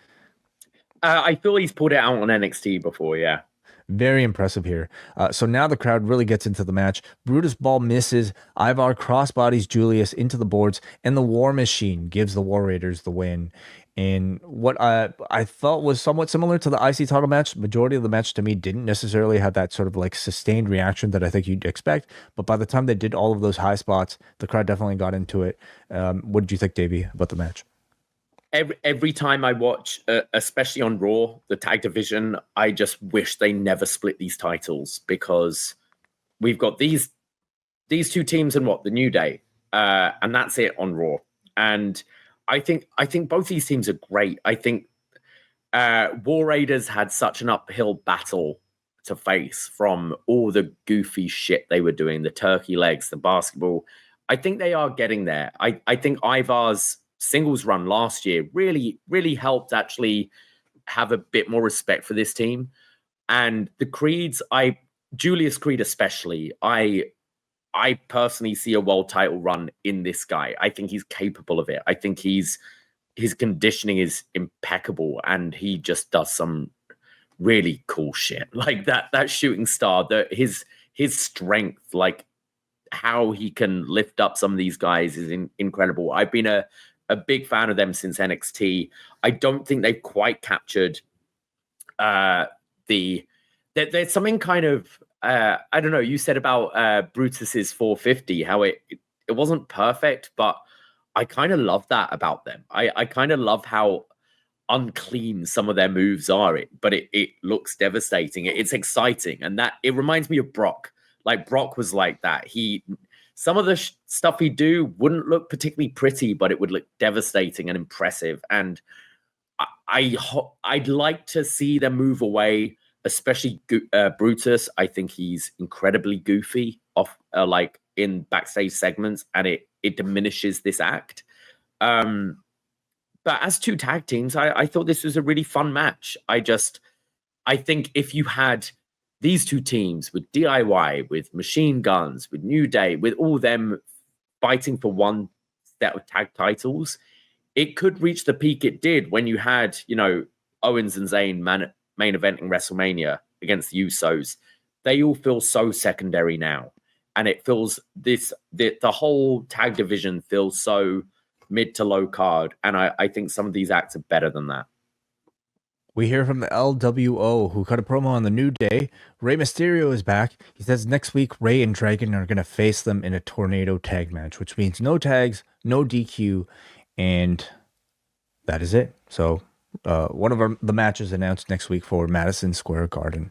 I feel he's pulled it out on NXT before, yeah. Very impressive here. So now the crowd really gets into the match. Brutus Ball misses. Ivar crossbodies Julius into the boards, and the War Machine gives the War Raiders the win. And what I felt was somewhat similar to the IC title match. Majority of the match to me didn't necessarily have that sort of like sustained reaction that I think you'd expect. But by the time they did all of those high spots, the crowd definitely got into it. What did you think, Davie, about the match? Every time I watch, especially on Raw, the tag division, I just wish they never split these titles, because we've got these two teams and the New Day, and that's it on Raw. And I think both these teams are great. I think War Raiders had such an uphill battle to face from all the goofy shit they were doing, the turkey legs, the basketball. I think they are getting there. I think Ivar's singles run last year really, really helped actually have a bit more respect for this team. And the Creeds, Julius Creed especially, I personally see a world title run in this guy. I think he's capable of it. I think his conditioning is impeccable, and he just does some really cool shit. Like that shooting star, his strength, like how he can lift up some of these guys is incredible. I've been a big fan of them since NXT. I don't think they've quite captured there's something kind of I don't know. You said about Brutus's 450, how it wasn't perfect, but I kind of love that about them. I kind of love how unclean some of their moves are, but it looks devastating. It's exciting, and that it reminds me of Brock. Like Brock was like that. Some of the stuff he'd do wouldn't look particularly pretty, but it would look devastating and impressive. And I'd like to see them move away, especially Brutus. I think he's incredibly goofy like in backstage segments, and it diminishes this act. But as two tag teams, I thought this was a really fun match. I think if you had these two teams with DIY, with Machine Guns, with New Day, with all them fighting for one set of tag titles, it could reach the peak it did when you had, Owens and Zayn main eventing WrestleMania against the Usos. They all feel so secondary now. And it feels the whole tag division feels so mid to low card. And I think some of these acts are better than that. We hear from the LWO, who cut a promo on the New Day. Rey Mysterio is back. He says next week Rey and Dragon are going to face them in a tornado tag match, which means no tags, no DQ, and that is it. So one of the matches announced next week for Madison Square Garden.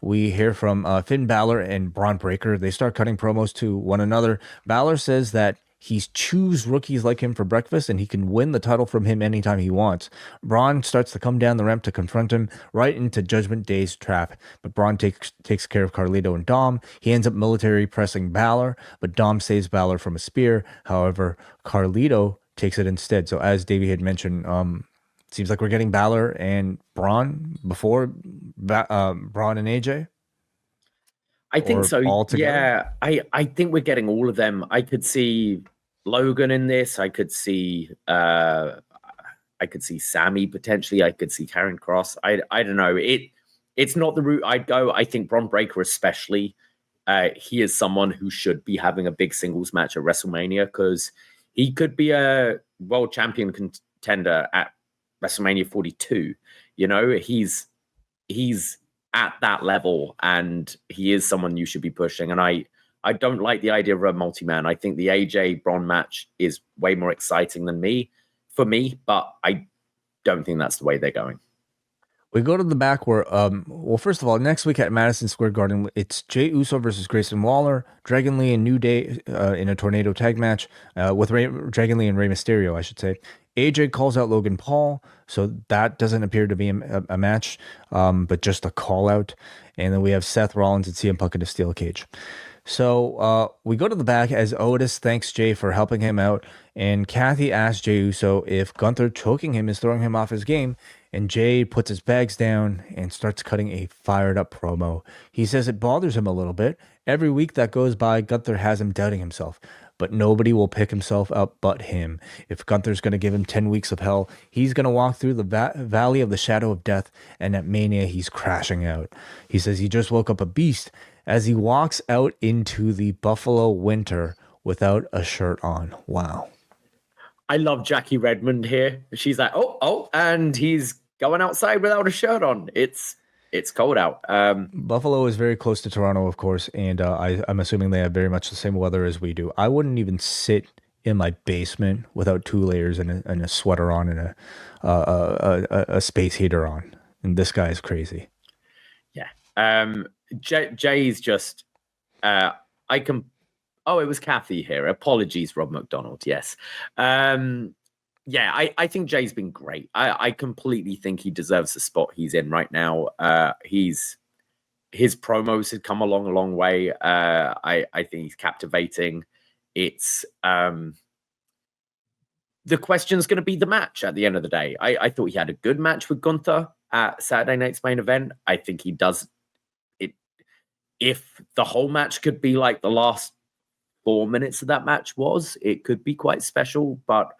We hear from Finn Balor and Braun Breaker. They start cutting promos to one another. Balor says that he chews rookies like him for breakfast, and he can win the title from him anytime he wants. Braun starts to come down the ramp to confront him right into Judgment Day's trap, but Braun takes care of Carlito and Dom. He ends up military pressing Balor, but Dom saves Balor from a spear. However, Carlito takes it instead. So as Davey had mentioned, seems like we're getting Balor and Braun before Braun and AJ. I think so. Yeah, I think we're getting all of them. I could see Logan in this. I could see Sammy potentially. I could see Karrion Kross. I don't know. It's not the route I'd go. I think Braun Breaker especially. He is someone who should be having a big singles match at WrestleMania, because he could be a world champion contender at WrestleMania 42. He's he's at that level, and he is someone you should be pushing. And I don't like the idea of a multi-man. I think the AJ Braun match is way more exciting for me, but I don't think that's the way they're going. We go to the back where, well, first of all, next week at Madison Square Garden, it's Jey Uso versus Grayson Waller, Dragon Lee and New Day in a tornado tag match with Dragon Lee and Rey Mysterio, I should say. AJ calls out Logan Paul, so that doesn't appear to be a match, but just a call out. And then we have Seth Rollins and CM Punk in a steel cage. So we go to the back as Otis thanks Jey for helping him out, and Kathy asks Jey Uso if Gunther choking him is throwing him off his game, and Jey puts his bags down and starts cutting a fired up promo. He says it bothers him a little bit. Every week that goes by, Gunther has him doubting himself, but nobody will pick himself up but him. If Gunther's going to give him 10 weeks of hell, he's going to walk through the valley of the shadow of death, and at Mania, he's crashing out. He says he just woke up a beast as he walks out into the Buffalo winter without a shirt on. Wow. I love Jackie Redmond here. She's like, oh, and he's going outside without a shirt on. It's cold out. Buffalo is very close to Toronto, of course, and I'm assuming they have very much the same weather as we do. I wouldn't even sit in my basement without 2 layers and a sweater on and a space heater on. And this guy is crazy. Yeah. Jay's just it was Kathy here. Apologies, Rob McDonald. Yes. I think Jay's been great. I completely think he deserves the spot he's in right now. His promos had come along a long way. I think he's captivating. It's the question's going to be the match at the end of the day. I thought he had a good match with Gunther at Saturday night's main event. I think he does it. If the whole match could be like the last 4 minutes of that match was, it could be quite special, but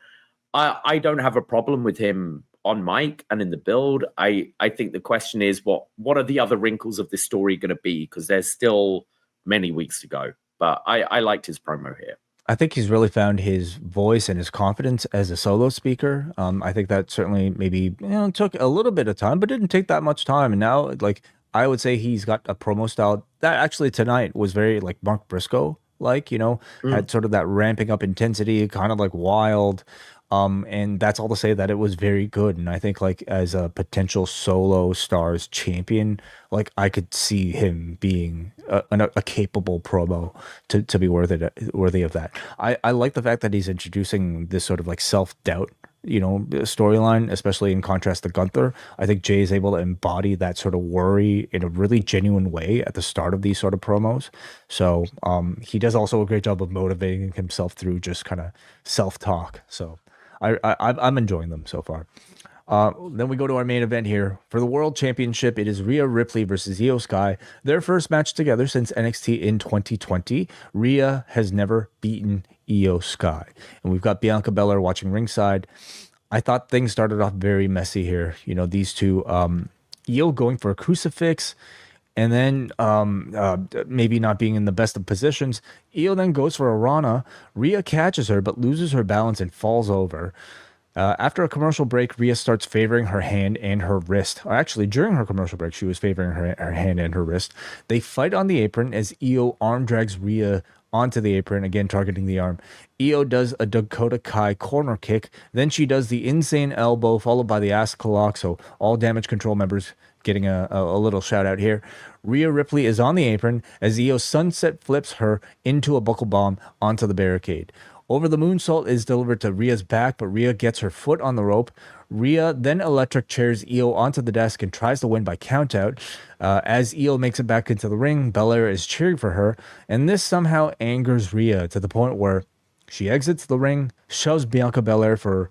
I don't have a problem with him on mic and in the build. I think the question is what are the other wrinkles of this story going to be? Because there's still many weeks to go. But I liked his promo here. I think he's really found his voice and his confidence as a solo speaker. I think that certainly maybe took a little bit of time, but didn't take that much time. And now, like, I would say he's got a promo style that actually tonight was very like Mark Briscoe, had sort of that ramping up intensity, kind of like wild. And that's all to say that it was very good. And I think like as a potential solo stars champion, like I could see him being a capable promo to be worthy of that. I like the fact that he's introducing this sort of like self-doubt, storyline, especially in contrast to Gunther. I think Jay is able to embody that sort of worry in a really genuine way at the start of these sort of promos. So he does also a great job of motivating himself through just kind of self-talk. So I'm enjoying them so far. Then we go to our main event here. For the World Championship, it is Rhea Ripley versus IYO SKY. Their first match together since NXT in 2020. Rhea has never beaten IYO SKY. And we've got Bianca Belair watching ringside. I thought things started off very messy here. These two, IYO going for a crucifix, and then maybe not being in the best of positions. IYO then goes for a Rana. Rhea catches her, but loses her balance and falls over. After a commercial break, Rhea starts favoring her hand and her wrist. Actually, during her commercial break, she was favoring her hand and her wrist. They fight on the apron as IYO arm drags Rhea onto the apron, again targeting the arm. IYO does a Dakota Kai corner kick. Then she does the insane elbow, followed by the ass lock. So all Damage Control members getting a little shout out here. Rhea Ripley is on the apron as IYO sunset flips her into a buckle bomb onto the barricade. Over the moonsault is delivered to Rhea's back, but Rhea gets her foot on the rope. Rhea then electric chairs IYO onto the desk and tries to win by countout. As IYO makes it back into the ring, Belair is cheering for her, and this somehow angers Rhea to the point where she exits the ring, shoves Bianca Belair for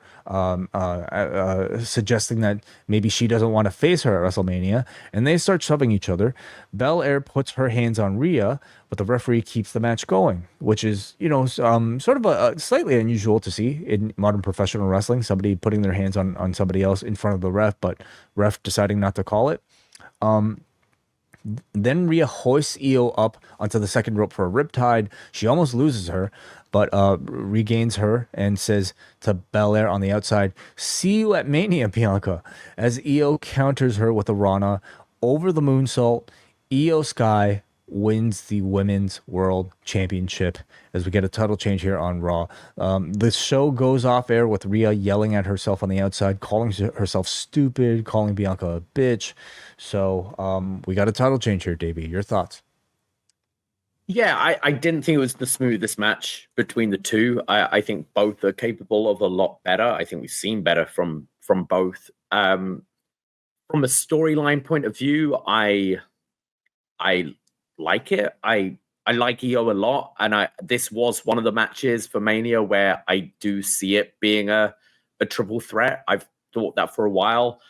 suggesting that maybe she doesn't want to face her at WrestleMania, and they start shoving each other. Belair puts her hands on Rhea, but the referee keeps the match going, which is, sort of a slightly unusual to see in modern professional wrestling, somebody putting their hands on somebody else in front of the ref, but ref deciding not to call it. Then Rhea hoists IYO up onto the second rope for a riptide. She almost loses her, but regains her and says to Belair on the outside, "See you at Mania, Bianca," as IYO counters her with a Rana. over the moonsault, IYO SKY wins the Women's World Championship as we get a title change here on Raw. The show goes off air with Rhea yelling at herself on the outside, calling herself stupid, calling Bianca a bitch. So we got a title change here, Davey. Your thoughts? Yeah, I didn't think it was the smoothest match between the two. I think both are capable of a lot better. I think we've seen better from both. From a storyline point of view, I like it. I like IYO a lot, and this was one of the matches for Mania where I do see it being a triple threat. I've thought that for a while.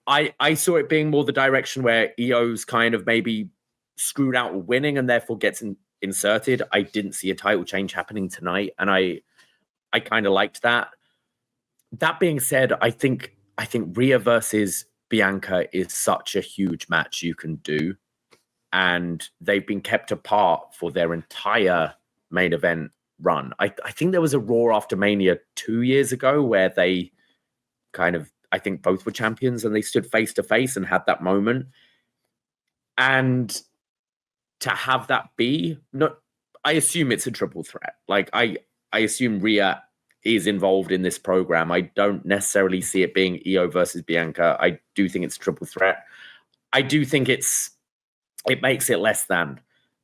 I saw it being more the direction where IYO's kind of maybe screwed out with winning and therefore gets inserted. I didn't see a title change happening tonight, and I kind of liked that. That being said, I think Rhea versus Bianca is such a huge match you can do, and they've been kept apart for their entire main event run. I think there was a Raw after Mania 2 years ago where they kind of, I think both were champions and they stood face to face and had that moment. And to have that be, I assume it's a triple threat. Like I assume Rhea is involved in this program. I don't necessarily see it being IYO versus Bianca. I do think it's a triple threat. I do think it makes it less than.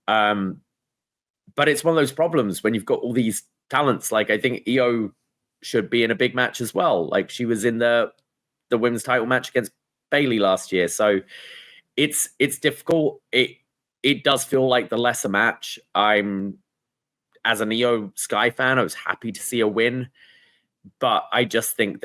But it's one of those problems when you've got all these talents. Like I think IYO should be in a big match as well. Like she was in the women's title match against Bayley last year. So it's difficult. It does feel like the lesser match. As an IYO SKY fan, I was happy to see a win, but I just think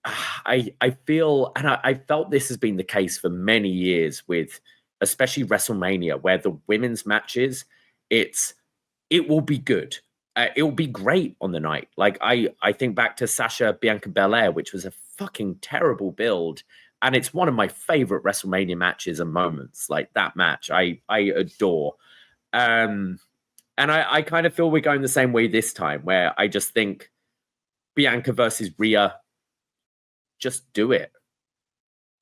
I feel, and I felt this has been the case for many years with, especially WrestleMania, where the women's matches, it will be good. It will be great on the night. Like I think back to Sasha Bianca Belair, which was a fucking terrible build. And it's one of my favorite WrestleMania matches and moments. Like that match, I adore. And I kind of feel we're going the same way this time, where I just think Bianca versus Rhea, just do it.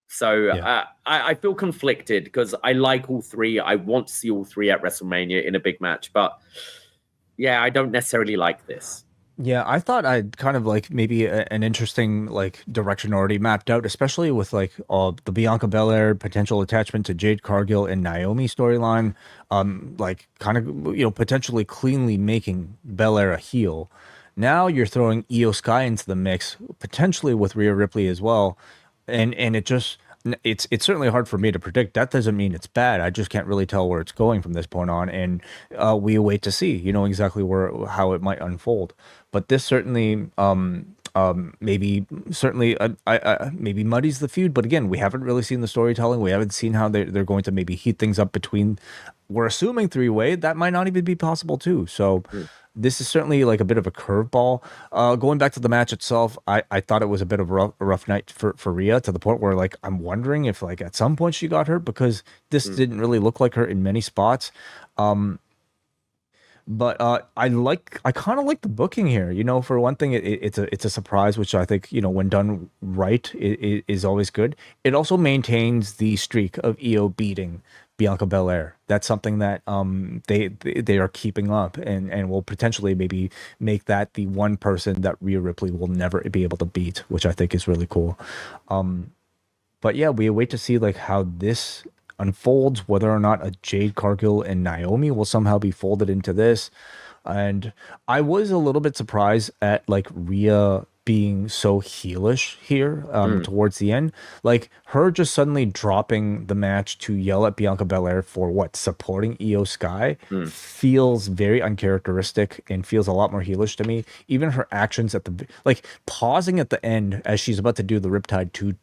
So yeah. I feel conflicted because I like all three. I want to see all three at WrestleMania in a big match. But yeah, I don't necessarily like this. Yeah, I thought I'd kind of like maybe an interesting like direction already mapped out, especially with like the Bianca Belair potential attachment to Jade Cargill and Naomi storyline, like kind of potentially cleanly making Belair a heel. Now you're throwing IYO SKY into the mix, potentially with Rhea Ripley as well, and it's certainly hard for me to predict. That doesn't mean it's bad. I just can't really tell where it's going from this point on, and we wait to see, exactly how it might unfold. But this certainly, maybe muddies the feud. But again, we haven't really seen the storytelling. We haven't seen how they're going to maybe heat things up between. We're assuming three-way. That might not even be possible too. So. This is certainly like a bit of a curveball. Going back to the match itself, I thought it was a bit of a rough night for Rhea, to the point where like I'm wondering if like at some point she got hurt, because this didn't really look like her in many spots. But I kind of like the booking here. For one thing, it's a surprise, which I think when done right is always good. It also maintains the streak of IYO beating Bianca Belair. That's something that they are keeping up, and will potentially maybe make that the one person that Rhea Ripley will never be able to beat, which I think is really cool. But yeah, we wait to see like how this unfolds, whether or not a Jade Cargill and Naomi will somehow be folded into this. And I was a little bit surprised at like Rhea being so heelish here towards the end. Like her just suddenly dropping the match to yell at Bianca Belair for supporting IYO SKY feels very uncharacteristic and feels a lot more heelish to me. Even her actions at the pausing at the end as she's about to do the riptide to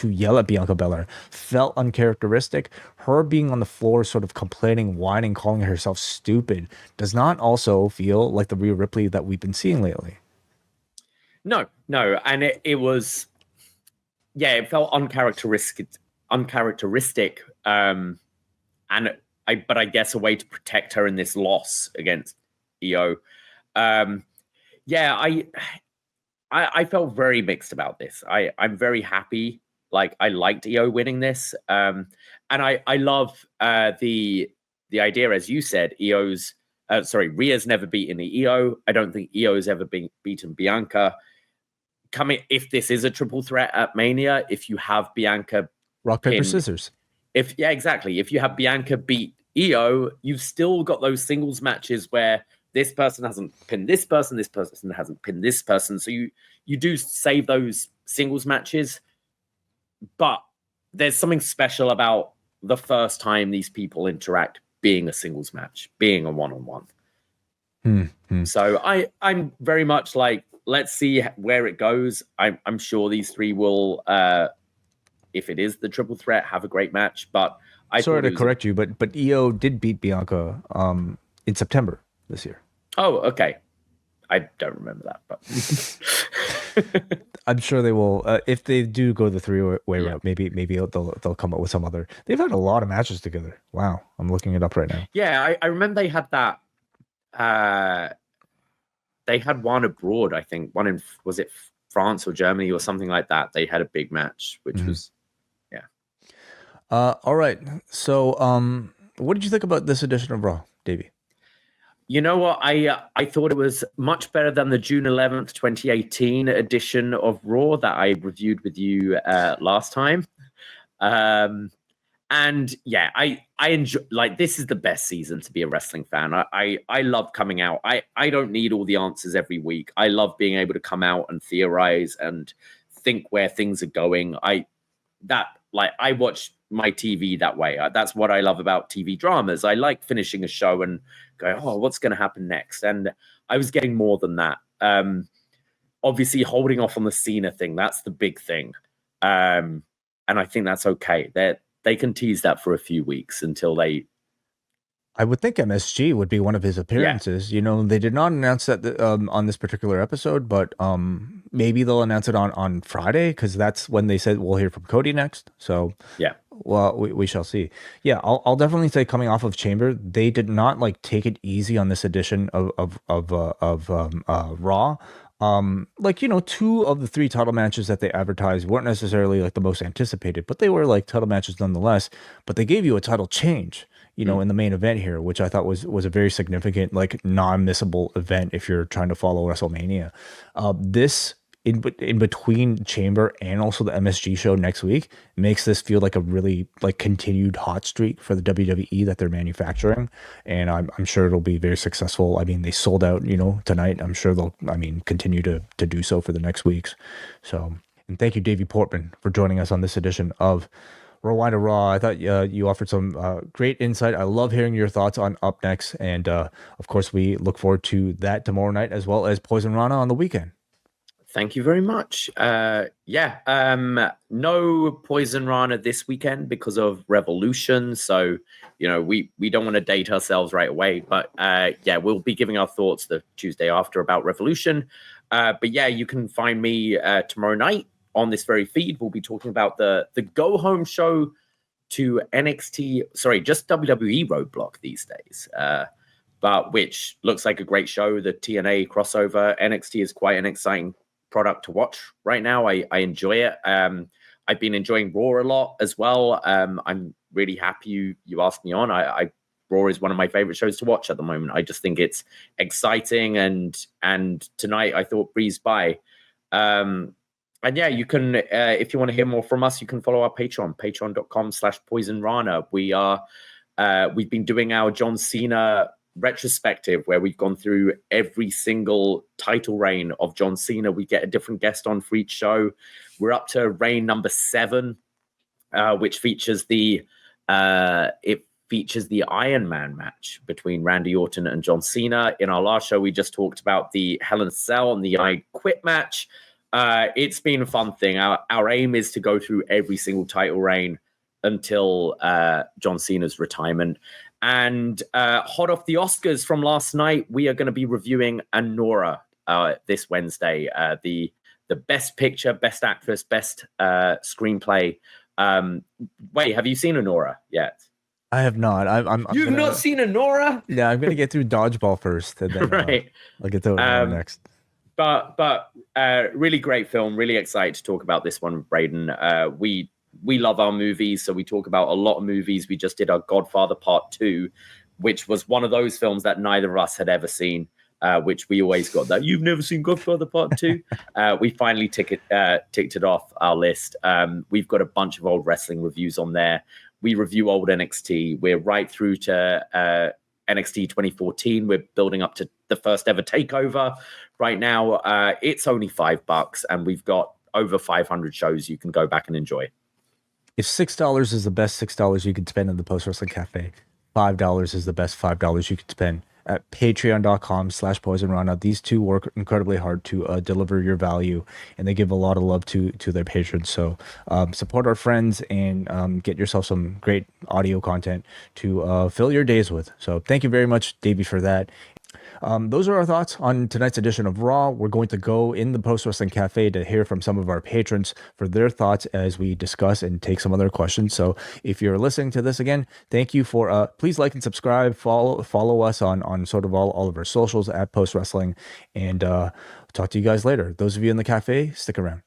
yell at Bianca Belair felt uncharacteristic. Her being on the floor sort of complaining, whining, calling herself stupid does not also feel like the Rhea Ripley that we've been seeing lately. No, and it was, it felt uncharacteristic, but I guess a way to protect her in this loss against IYO. I felt very mixed about this. I'm very happy Like, I liked IYO winning this. And I love the idea, as you said, Rhea's never beaten the IYO. I don't think IYO's ever beaten Bianca. If this is a triple threat at Mania, if you have Bianca rock, paper, scissors. If you have Bianca beat IYO, you've still got those singles matches where this person hasn't pinned this person hasn't pinned this person. So you do save those singles matches, but there's something special about the first time these people interact being a singles match, being a one-on-one. So I'm very much like, let's see where it goes. I'm sure these three will, if it is the triple threat, have a great match. But sorry to correct you, but IYO did beat Bianca in September this year. Oh, okay. I don't remember that, but I'm sure they will. If they do go the three-way route, maybe they'll come up with some other. They've had a lot of matches together. Wow, I'm looking it up right now. Yeah, I remember they had that. They had one abroad, I think. One in, was it France or Germany or something like that? They had a big match, which was, yeah. All right. So, what did you think about this edition of Raw, Davey? You know what? I thought it was much better than the June 11th, 2018 edition of Raw that I reviewed with you last time. And yeah, I enjoy, like, this is the best season to be a wrestling fan. I love coming out. I don't need all the answers every week. I love being able to come out and theorize and think where things are going. I watch my TV that way. That's what I love about TV dramas. I like finishing a show and going, oh, what's going to happen next? And I was getting more than that. Obviously, holding off on the Cena thing, that's the big thing. And I think that's okay. They can tease that for a few weeks until they... I would think MSG would be one of his appearances. Yeah. You know, they did not announce that on this particular episode, but maybe they'll announce it on Friday, because that's when they said we'll hear from Cody next. So yeah, well, we shall see. Yeah, I'll definitely say, coming off of Chamber, they did not like take it easy on this edition of Raw. Like, you know, 2 of the 3 title matches that they advertised weren't necessarily like the most anticipated, but they were like title matches nonetheless. But they gave you a title change, you know, in the main event here, which I thought was a very significant, like, non-missable event if you're trying to follow WrestleMania. This in between Chamber and also the MSG show next week makes this feel like a really like continued hot streak for the WWE that they're manufacturing, and I'm sure it'll be very successful. I mean, they sold out, you know, tonight. I'm sure they'll continue to do so for the next weeks. So, and thank you, Davie Portman, for joining us on this edition of Rewind-A-Wai. I thought you offered some great insight. I love hearing your thoughts on Up Next, and of course we look forward to that tomorrow night, as well as Poison Rana on the weekend. Thank you very much. No Poison Rana this weekend because of Revolution. So, you know, we don't want to date ourselves right away. But we'll be giving our thoughts the Tuesday after about Revolution. But yeah, you can find me tomorrow night on this very feed. We'll be talking about the go home show to NXT. Sorry, just WWE Roadblock these days. But which looks like a great show. The TNA crossover. NXT is quite an exciting product to watch right now. I enjoy it. I've been enjoying Raw a lot as well. I'm really happy you asked me on. Raw is one of my favorite shows to watch at the moment. I just think it's exciting, and tonight I thought breezed by. And yeah, you can if you want to hear more from us, you can follow our patreon.com/poisonrana. We've been doing our John Cena retrospective, where we've gone through every single title reign of John Cena. We get a different guest on for each show. We're up to reign number 7, which features the Iron Man match between Randy Orton and John Cena. In our last show, we just talked about the Hell in a Cell and the I Quit match. It's been a fun thing. Our aim is to go through every single title reign until John Cena's retirement. And hot off the Oscars from last night, we are going to be reviewing Anora this Wednesday. The Best Picture, Best Actress, Best Screenplay. Wait, have you seen Anora yet? I have not. You've not seen Anora? Yeah, I'm going to get through Dodgeball first, and then right. I'll get to Anora next. But really great film. Really excited to talk about this one with Braden. We love our movies, so we talk about a lot of movies. We just did our Godfather Part 2, which was one of those films that neither of us had ever seen, which we always got that. You've never seen Godfather Part 2? We finally ticked it off our list. We've got a bunch of old wrestling reviews on there. We review old NXT. We're right through to NXT 2014. We're building up to the first ever takeover right now. It's only $5, and we've got over 500 shows you can go back and enjoy. If $6 is the best $6 you can spend in the Post Wrestling Cafe, $5 is the best $5 you can spend at patreon.com/poisonrana. These two work incredibly hard to deliver your value, and they give a lot of love to their patrons. So support our friends and get yourself some great audio content to fill your days with. So thank you very much, Davie, for that. Those are our thoughts on tonight's edition of Raw. We're going to go in the Post Wrestling Cafe to hear from some of our patrons for their thoughts as we discuss and take some other questions. So if you're listening to this again, thank you for please like and subscribe. Follow us on sort of all of our socials at Post Wrestling, and talk to you guys later. Those of you in the cafe, stick around.